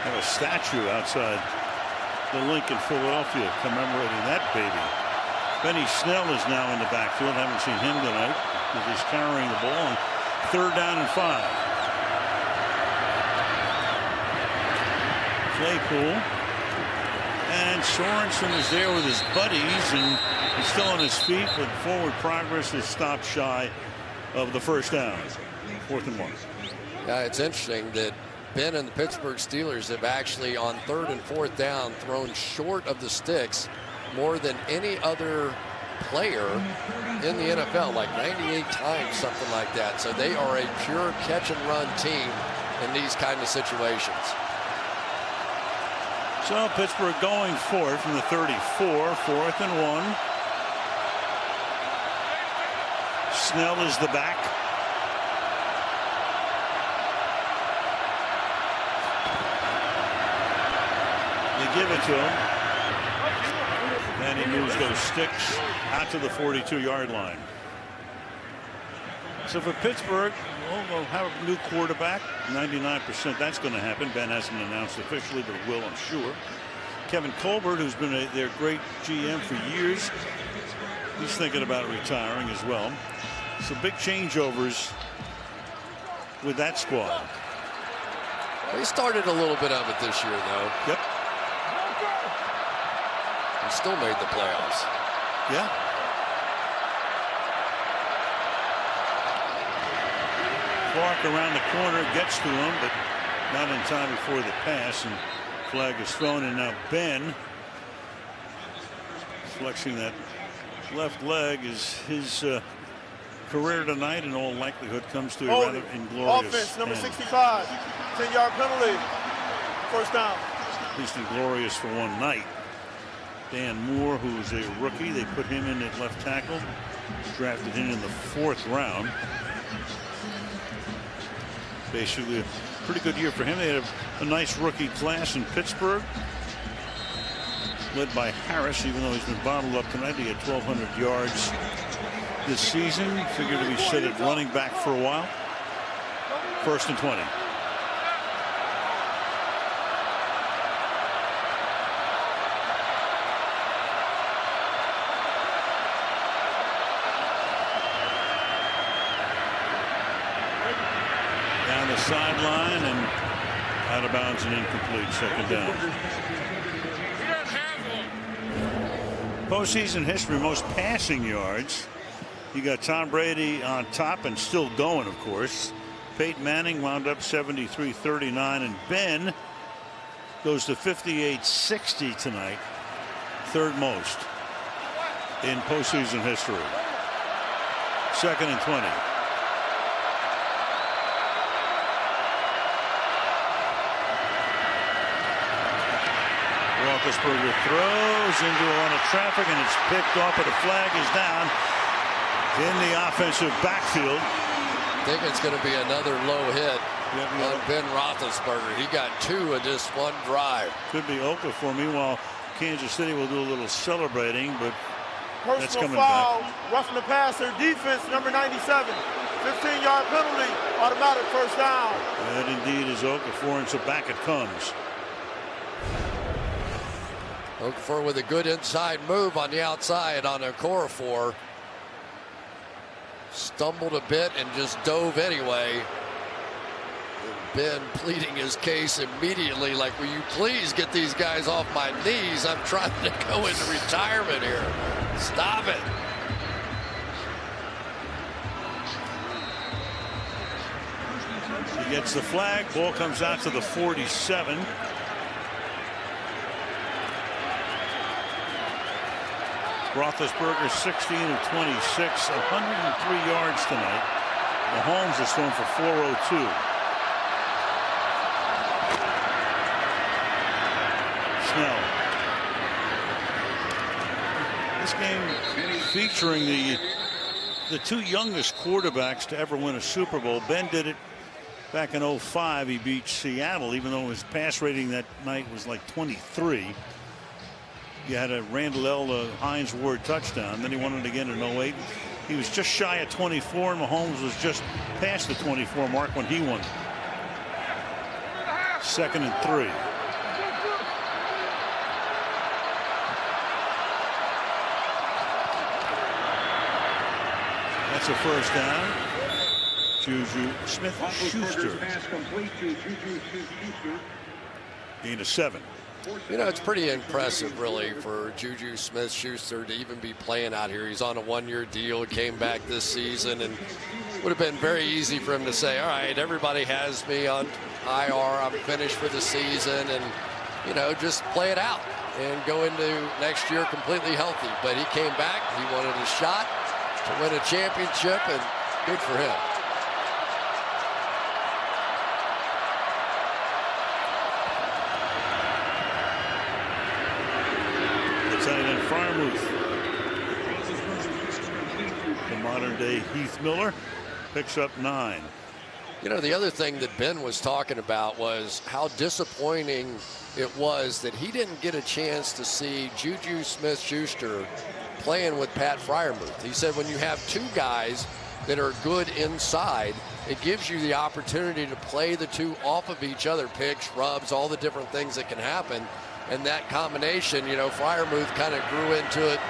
Have a statue outside the Lincoln, Philadelphia, commemorating that baby. Benny Snell is now in the backfield. Haven't seen him tonight because he's carrying the ball on 3rd down and 5. Claypool. And Sorensen is there with his buddies, and he's still on his feet, but forward progress is stopped shy of the 1st down. 4th and 1. Yeah, it's interesting that Ben and the Pittsburgh Steelers have actually, on 3rd and 4th down, thrown short of the sticks more than any other player in the NFL, like 98 times, something like that. So they are a pure catch-and-run team in these kind of situations. So Pittsburgh going for it from the 34, 4th and 1. Snell is the back. They give it to him. And he moves those sticks out to the 42-yard line. So for Pittsburgh, we'll have a new quarterback. 99% that's going to happen. Ben hasn't announced officially, but will, I'm sure. Kevin Colbert, who's been their great GM for years, he's thinking about retiring as well. So big changeovers with that squad. They started a little bit of it this year, though. Yep. And still made the playoffs. Yeah. Clark around the corner, gets to him, but not in time before the pass, and flag is thrown. And now Ben, flexing that left leg, is his career tonight in all likelihood comes to a rather inglorious offense, number end. 65, 10-yard penalty, first down. At least inglorious for one night. Dan Moore, who's a rookie, they put him in at left tackle, drafted him in the 4th round. Basically a pretty good year for him. They had a nice rookie class in Pittsburgh, led by Harris. Even though he's been bottled up tonight, he had 1,200 yards this season. Figured to be set at running back for a while. 1st and 20. Down the sideline and out of bounds and incomplete. 2nd down. Postseason history, most passing yards. You got Tom Brady on top and still going, of course. Peyton Manning wound up 73-39, and Ben goes to 58-60 tonight. 3rd most in postseason history. 2nd and 20. Roethlisberger throws into a lot of traffic, and it's picked off, but a flag is down in the offensive backfield. I think it's going to be another low hit on Ben Roethlisberger. He got 2 in just one drive. Could be Okafor. Meanwhile, Kansas City will do a little celebrating, but that's Personal coming foul, back. roughing the passer, defense, number 97. 15-yard penalty, automatic first down. That indeed is Okafor, and so back it comes. Okafor with a good inside move on the outside on Okorafor. Stumbled a bit and just dove anyway. Ben pleading his case immediately, like, will you please get these guys off my knees? I'm trying to go into retirement here. Stop it. He gets the flag. Ball comes out to the 47. Roethlisberger 16 of 26, 103 yards tonight. Mahomes is thrown for 402. Snell. This game featuring the 2 youngest quarterbacks to ever win a Super Bowl. Ben did it back in 05. He beat Seattle, even though his pass rating that night was like 23. You had a Randall L. Hines Ward touchdown. Then he won it again in 08. He was just shy of 24, and Mahomes was just past the 24 mark when he won. 2nd and 3. That's a first down. Juju Smith-Schuster. Gain of 7. You know, it's pretty impressive, really, for Juju Smith-Schuster to even be playing out here. He's on a 1-year deal, came back this season, and would have been very easy for him to say, all right, everybody has me on IR, I'm finished for the season, and, you know, just play it out and go into next year completely healthy. But he came back, he wanted a shot to win a championship, and good for him. Freiermuth, the modern day Heath Miller, picks up 9. You know, the other thing that Ben was talking about was how disappointing it was that he didn't get a chance to see Juju Smith-Schuster playing with Pat Freiermuth. He said when you have 2 guys that are good inside, it gives you the opportunity to play the 2 off of each other, picks, rubs, all the different things that can happen. And that combination, you know, Freiermuth kind of grew into it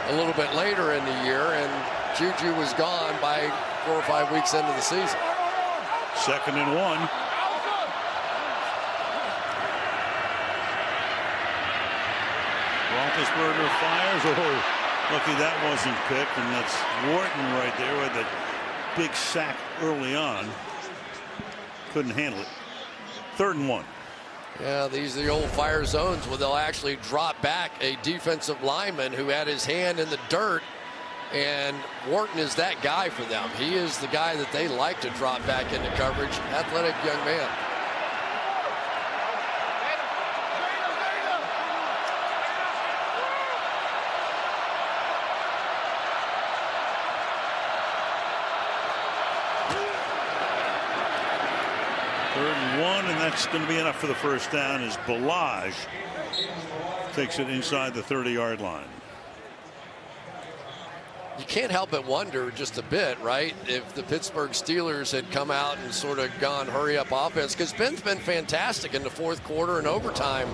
a little bit later in the year, and Juju was gone by 4 or 5 weeks into the season. 2nd and 1. Roethlisberger fires. Oh, lucky that wasn't picked, and that's Wharton right there with that big sack early on. couldn't handle it. 3rd and 1. Yeah, these are the old fire zones where they'll actually drop back a defensive lineman who had his hand in the dirt, and Wharton is that guy for them. He is the guy that they like to drop back into coverage. Athletic young man. And that's going to be enough for the first down as Balaj takes it inside the 30-yard line. You can't help but wonder just a bit, right, if the Pittsburgh Steelers had come out and sort of gone hurry-up offense, because Ben's been fantastic in the 4th quarter and overtime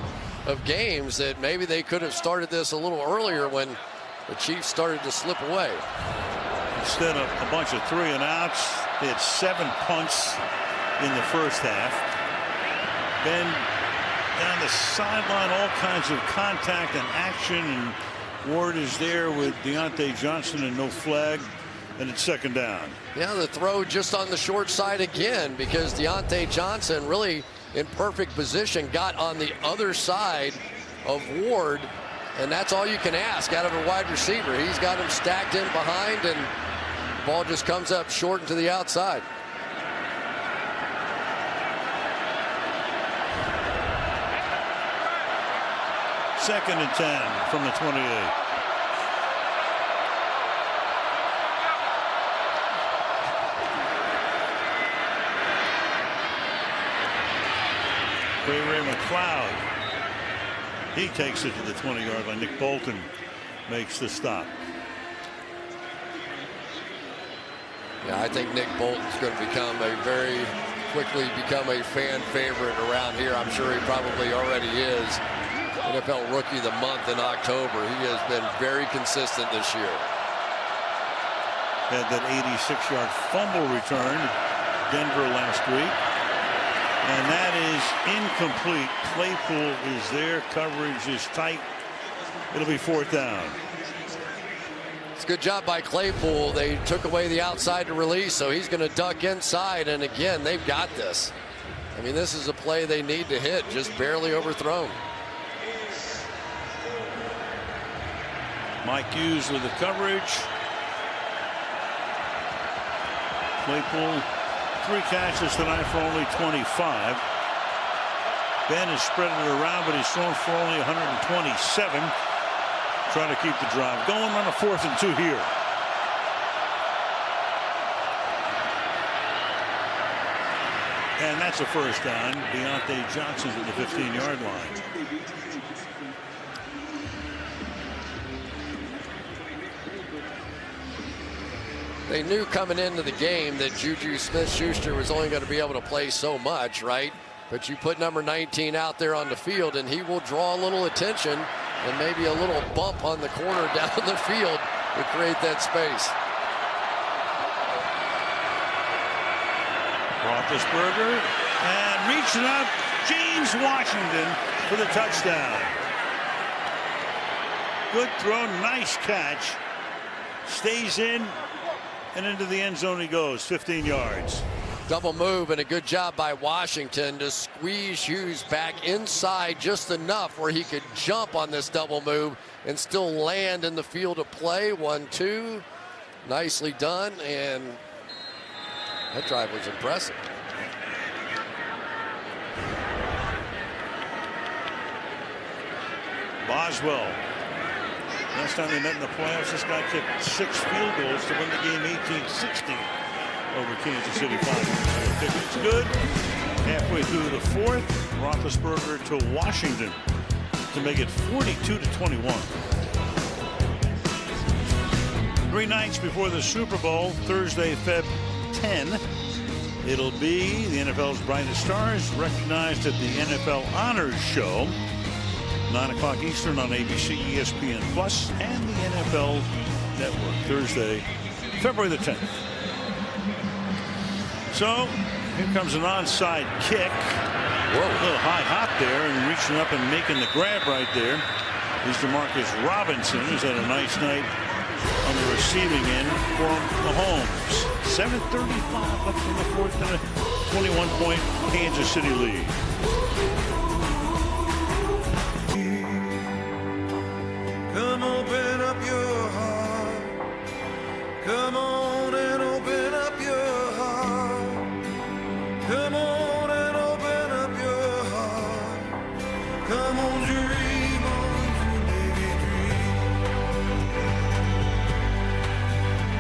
of games, that maybe they could have started this a little earlier when the Chiefs started to slip away. Instead of a bunch of 3 and outs, they had 7 punts in the first half. Ben down the sideline, all kinds of contact and action, and Ward is there with Deontay Johnson and no flag, and it's 2nd down. Yeah, the throw just on the short side again, because Deontay Johnson really in perfect position got on the other side of Ward, and that's all you can ask out of a wide receiver. He's got him stacked in behind, and the ball just comes up short and to the outside. Second and 10 from the 28. Ray McLeod. He takes it to the 20-yard line. Nick Bolton makes the stop. Yeah, I think Nick Bolton's going to quickly become a fan favorite around here. I'm sure he probably already is. NFL Rookie of the Month in October. He has been very consistent this year. Had that 86-yard fumble return to Denver last week. And that is incomplete. Claypool is there. Coverage is tight. It'll be 4th down. It's a good job by Claypool. They took away the outside to release, so he's going to duck inside. And again, they've got this. I mean, this is a play they need to hit, just barely overthrown. Mike Hughes with the coverage. Claypool, 3 catches tonight for only 25. Ben has spread it around, but he's thrown for only 127. Trying to keep the drive going on a 4th and 2 here. And that's a first down. Deontay Johnson's at the 15-yard line. They knew coming into the game that Juju Smith-Schuster was only going to be able to play so much, right? But you put number 19 out there on the field, and he will draw a little attention and maybe a little bump on the corner down the field to create that space. Roethlisberger, and reaching up, James Washington for the touchdown. Good throw, nice catch. Stays in, and into the end zone he goes, 15 yards. Double move, and a good job by Washington to squeeze Hughes back inside just enough where he could jump on this double move and still land in the field of play. 1-2, nicely done, and that drive was impressive. Boswell. Last time they met in the playoffs, this guy kicked 6 field goals to win the game 18-16 over Kansas City Fire. It's good. Halfway through the 4th, Roethlisberger to Washington to make it 42-21. 3 nights before the Super Bowl, Thursday, Feb 10. It'll be the NFL's brightest stars recognized at the NFL Honors Show. 9 o'clock Eastern on ABC, ESPN Plus, and the NFL Network. Thursday, February the 10th. So, here comes an onside kick. Whoa. A little high hop there, and reaching up and making the grab right there is Demarcus Robinson, who's had a nice night on the receiving end for Mahomes. 7:35 left in the 4th. 21-point Kansas City lead. Come open up your heart. Come on and open up your heart. Come on and open up your heart. Come on, dream on, baby, dream.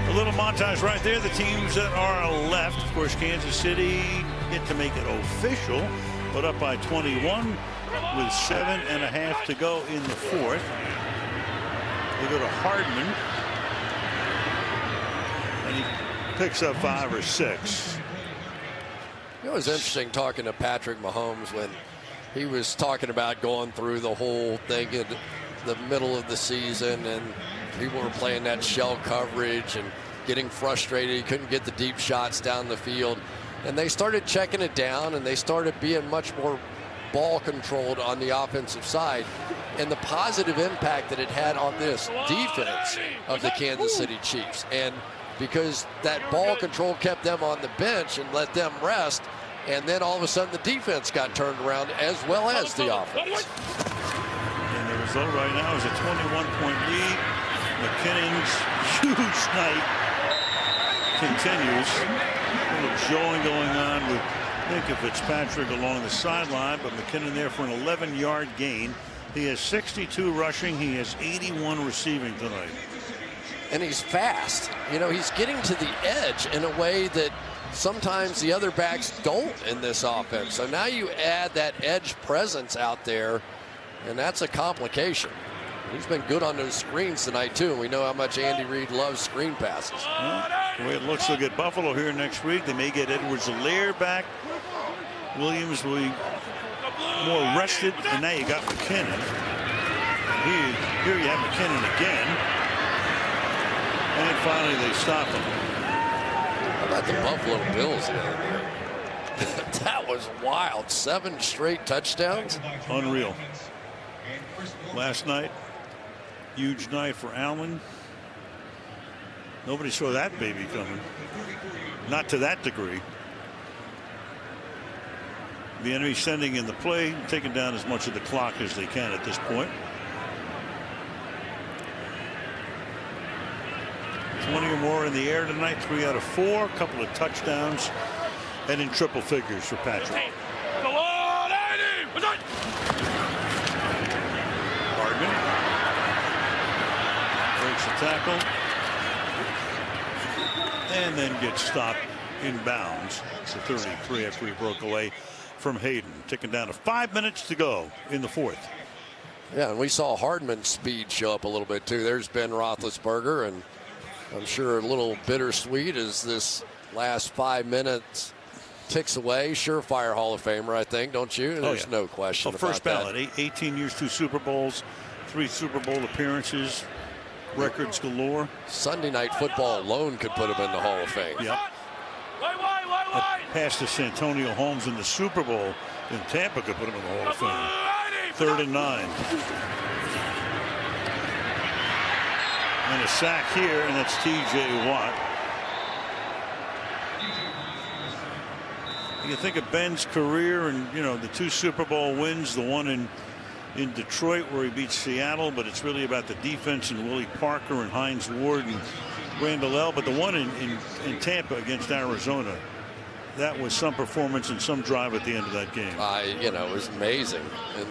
A little montage right there. The teams that are left, of course, Kansas City get to make it official, but up by 21 with 7.5 to go in the fourth. They go to Hardman, and he picks up 5 or 6. It was interesting talking to Patrick Mahomes when he was talking about going through the whole thing in the middle of the season, and people were playing that shell coverage and getting frustrated. He couldn't get the deep shots down the field, and they started checking it down, and they started being much more ball controlled on the offensive side, and the positive impact that it had on this defense of the Kansas City Chiefs. And because that ball control kept them on the bench and let them rest, and then all of a sudden the defense got turned around as well as the offense. And the result right now is a 21-point lead. McKinnon's huge night continues. A little jawing going on with Minkah Fitzpatrick along the sideline, but McKinnon there for an 11-yard gain. He has 62 rushing. He has 81 receiving tonight. And he's fast. You know, he's getting to the edge in a way that sometimes the other backs don't in this offense. So now you add that edge presence out there, and that's a complication. He's been good on those screens tonight, too. We know how much Andy Reid loves screen passes. Well, the way it looks, they'll get Buffalo here next week. They may get Edwards-Helaire back. Williams will be more rested, and now you got McKinnon. And here you have McKinnon again. And finally they stop him. How about the Buffalo Bills? That was wild. 7 straight touchdowns. Unreal. Last night, huge night for Allen. Nobody saw that baby coming. Not to that degree. The enemy sending in the play, taking down as much of the clock as they can at this point. 20 or more in the air tonight, 3 out of 4, a couple of touchdowns, and in triple figures for Patrick. Hardman breaks the tackle and then gets stopped in bounds. It's a 33 after he broke away from Hayden. Ticking down to 5 minutes to go in the fourth. Yeah, and we saw Hardman's speed show up a little bit too. There's Ben Roethlisberger, and I'm sure a little bittersweet as this last 5 minutes ticks away. Surefire Hall of Famer, I think, don't you? There's no question about first ballot, that. 18 years, 2 Super Bowls, 3 Super Bowl appearances, records galore. Sunday Night Football alone could put him in the Hall of Fame. Yep. Pass to Santonio Holmes in the Super Bowl in Tampa could put him in the Hall of Fame. 3rd and 9. And a sack here, and that's T.J. Watt. You think of Ben's career and, you know, the 2 Super Bowl wins, the one in Detroit where he beat Seattle, but it's really about the defense and Willie Parker and Hines Ward and Randall L. But the one in Tampa against Arizona, that was some performance and some drive at the end of that game. You know, it was amazing. And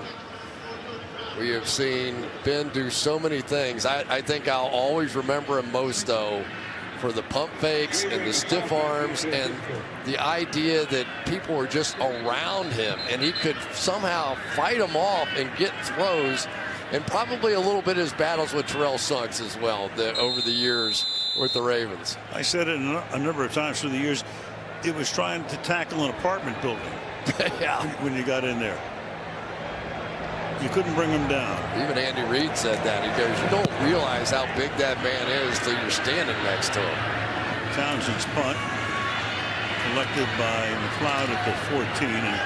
we have seen Ben do so many things. I think I'll always remember him most, though, for the pump fakes and the stiff arms and the idea that people were just around him and he could somehow fight them off and get throws, and probably a little bit of his battles with Terrell Suggs as well over the years with the Ravens. I said it a number of times through the years. It was trying to tackle an apartment building. Yeah. When you got in there. You couldn't bring him down. Even Andy Reid said that. He goes, you don't realize how big that man is till you're standing next to him. Townsend's punt collected by McLeod at the 14 and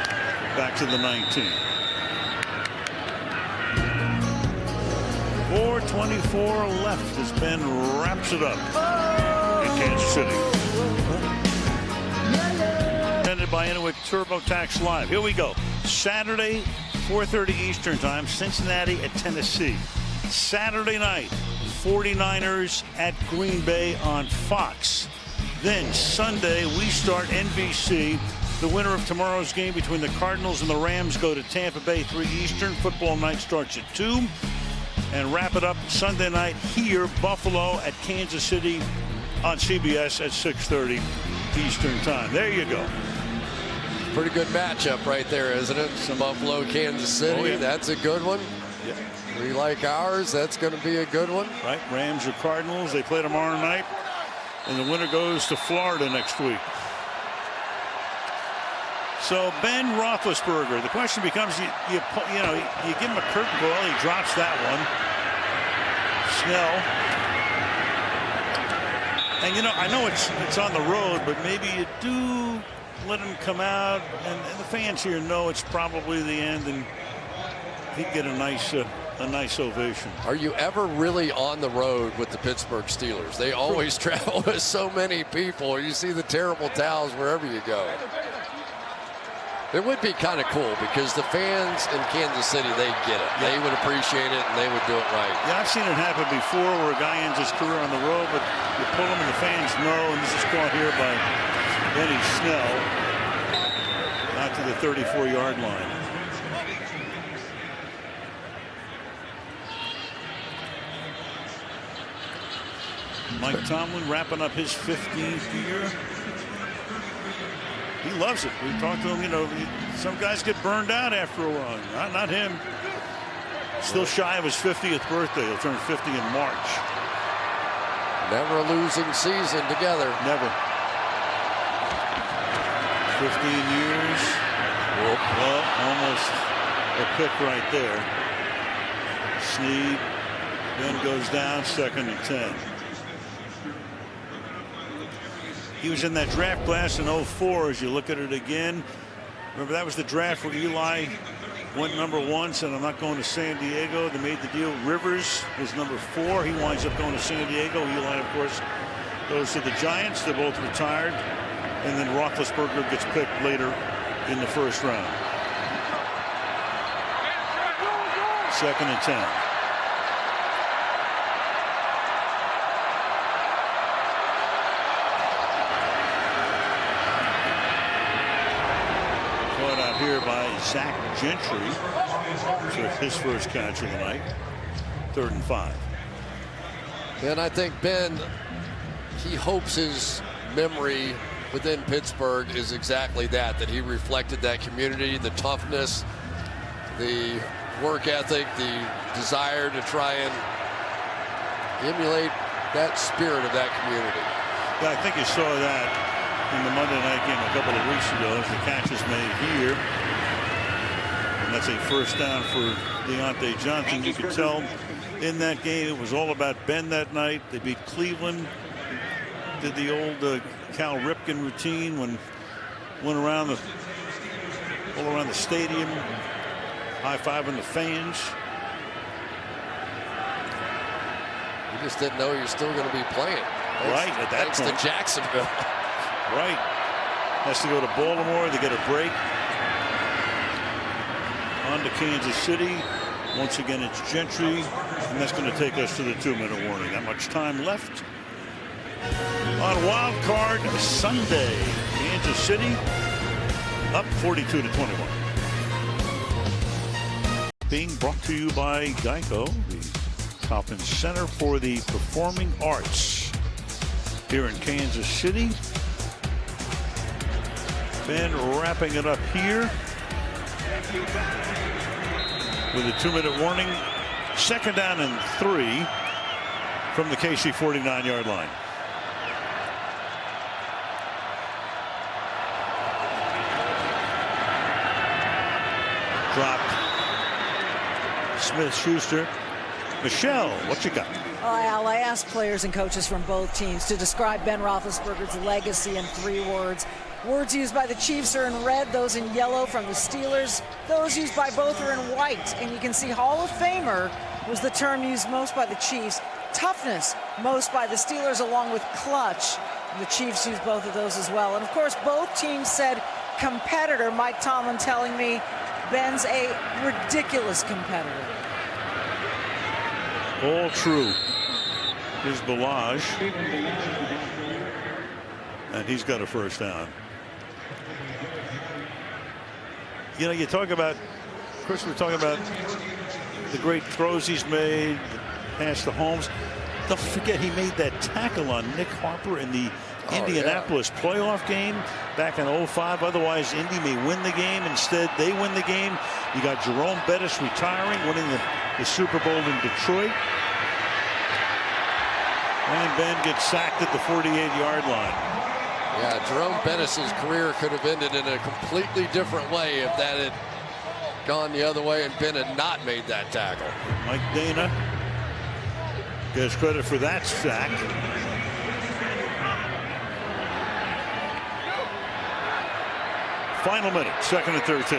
back to the 19. 4:24 left as Ben wraps it up in Kansas City. By by Inuit TurboTax Live. Here we go. Saturday, 4:30 Eastern Time, Cincinnati at Tennessee. Saturday night, 49ers at Green Bay on Fox. Then Sunday, we start NBC. The winner of tomorrow's game between the Cardinals and the Rams go to Tampa Bay, 3 Eastern. Football night starts at 2. And wrap it up Sunday night here, Buffalo at Kansas City on CBS at 6:30 Eastern Time. There you go. Pretty good matchup right there, isn't it? Buffalo, Kansas City. Oh, yeah. That's a good one. Yeah. We like ours. That's going to be a good one. Right. Rams or Cardinals. They play tomorrow night. And the winner goes to Florida next week. So Ben Roethlisberger, the question becomes, you give him a curtain call, he drops that one. Snell. And I know it's on the road, but maybe you do let him come out, and the fans here know it's probably the end, and he'd get a nice ovation. Are you ever really on the road with the Pittsburgh Steelers? They always travel with so many people. You see the terrible towels wherever you go. It would be kind of cool because the fans in Kansas City, they get it. Yeah. They would appreciate it, and they would do it right. Yeah, I've seen it happen before where a guy ends his career on the road, but you pull him and the fans know, and this is caught here by Benny Snell, out to the 34-yard line. Mike Tomlin wrapping up his 15th year. He loves it. We talked to him, some guys get burned out after a while. Not him. Still shy of his 50th birthday. He'll turn 50 in March. Never a losing season together. Never. 15 years. Well, almost a pick right there. Snead then goes down, 2nd and 10. He was in that draft class in 04. As you look at it again, remember that was the draft where Eli went #1, said I'm not going to San Diego. They made the deal. Rivers was #4. He winds up going to San Diego. Eli, of course, goes to the Giants. They're both retired. And then Roethlisberger gets picked later in the first round. 2nd and 10. Here by Zach Gentry for his first catch of the night. 3rd and 5. And I think Ben, he hopes his memory within Pittsburgh is exactly that he reflected that community, the toughness, the work ethic, the desire to try and emulate that spirit of that community. Yeah, I think you saw that in the Monday night game a couple of weeks ago as the catch is made here. And that's a first down for Deontay Johnson. You could tell in that game it was all about Ben that night. They beat Cleveland. Did the old Cal Ripken routine when went around all around the stadium, high-fiving the fans. You just didn't know you're still going to be playing. Right at that point. Thanks to Jacksonville. Right. Has to go to Baltimore. They get a break. On to Kansas City. Once again, it's Gentry. And that's going to take us to the 2-minute warning. Not much time left. On Wild Card Sunday, Kansas City up 42-21. Being brought to you by Geico, the Kauffman Center for the Performing Arts here in Kansas City. Ben wrapping it up here with a 2-minute warning. 2nd down and 3 from the KC 49-yard line. Dropped. Smith-Schuster. Michelle, what you got? Al, I asked players and coaches from both teams to describe Ben Roethlisberger's legacy in 3 words. Words used by the Chiefs are in red, those in yellow from the Steelers. Those used by both are in white. And you can see Hall of Famer was the term used most by the Chiefs. Toughness, most by the Steelers, along with clutch. And the Chiefs used both of those as well. And, of course, both teams said competitor. Mike Tomlin telling me Ben's a ridiculous competitor. All true. Here's Balaj. And he's got a first down. You know, you talk about, Chris, we're talking about the great throws he's made, pass to Holmes. Don't forget he made that tackle on Nick Harper in the Indianapolis playoff game back in 05. Otherwise, Indy may win the game. Instead, they win the game. You got Jerome Bettis retiring, winning the Super Bowl in Detroit. And Ben gets sacked at the 48-yard line. Yeah, Jerome Bettis' career could have ended in a completely different way if that had gone the other way and Ben had not made that tackle. Mike Dana gets credit for that sack. Final minute, 2nd and 13.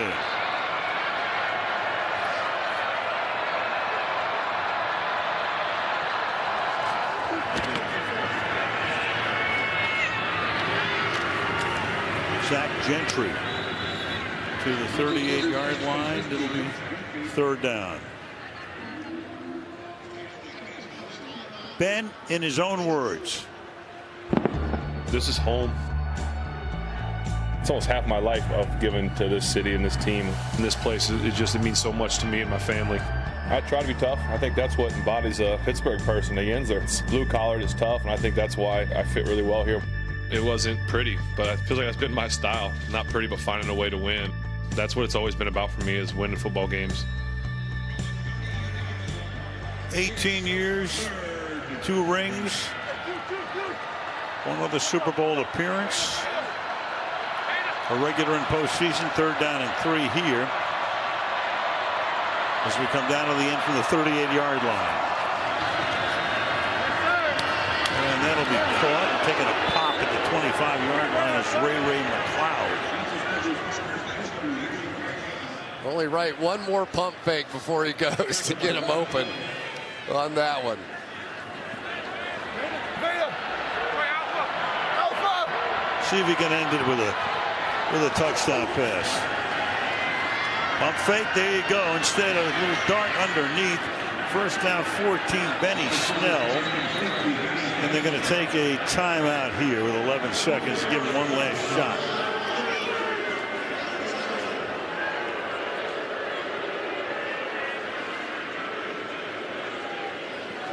Zach Gentry to the 38-yard line. It'll be 3rd down. Ben, in his own words. This is home. It's almost half my life I've given to this city and this team and this place. It means so much to me and my family. I try to be tough. I think that's what embodies a Pittsburgh person. The ends are blue collared, it's tough, and I think that's why I fit really well here. It wasn't pretty, but it feels like that's been my style. Not pretty, but finding a way to win. That's what it's always been about for me, is winning football games. 18 years, 2 rings, 1 other Super Bowl appearance. A regular in postseason, 3rd down and 3 here. As we come down to the end from the 38-yard line. And that'll be caught and taking a pop at the 25-yard line as Ray McLeod. Only right one more pump fake before he goes to get him open on that one. See if he can end it with a touchdown pass. Pump fake, there you go. Instead, a little dart underneath. First down 14, Benny Snell. And they're going to take a timeout here with 11 seconds to give him one last shot.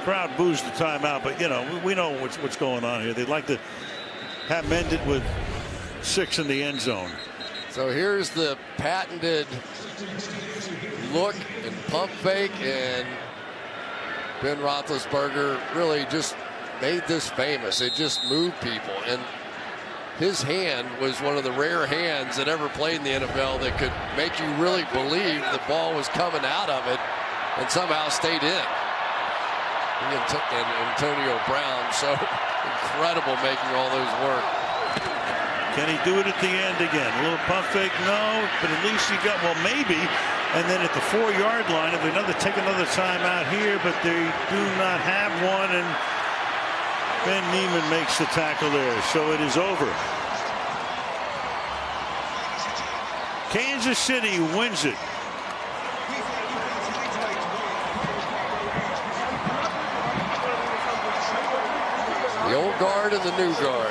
Crowd boos the timeout, but, you know, we know what's going on here. They'd like to have him ended with 6 in the end zone. So here's the patented look and pump fake, and Ben Roethlisberger really just made this famous. It just moved people, and his hand was one of the rare hands that ever played in the NFL that could make you really believe the ball was coming out of it and somehow stayed in. And Antonio Brown, so incredible making all those work. Can he do it at the end again? A little pump fake? No, but at least he got, well, maybe. And then at the 4-yard line, if they take another timeout here, but they do not have one, and Ben Niemann makes the tackle there. So it is over. Kansas City wins it. The old guard and the new guard.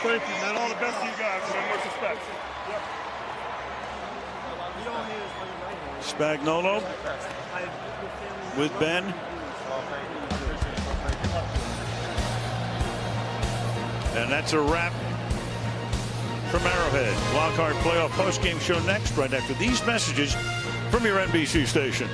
Thank you, man. All the best to you guys, man. Much respect. Spagnuolo with Ben. And that's a wrap from Arrowhead. Wildcard Playoff postgame show next, right after these messages from your NBC station.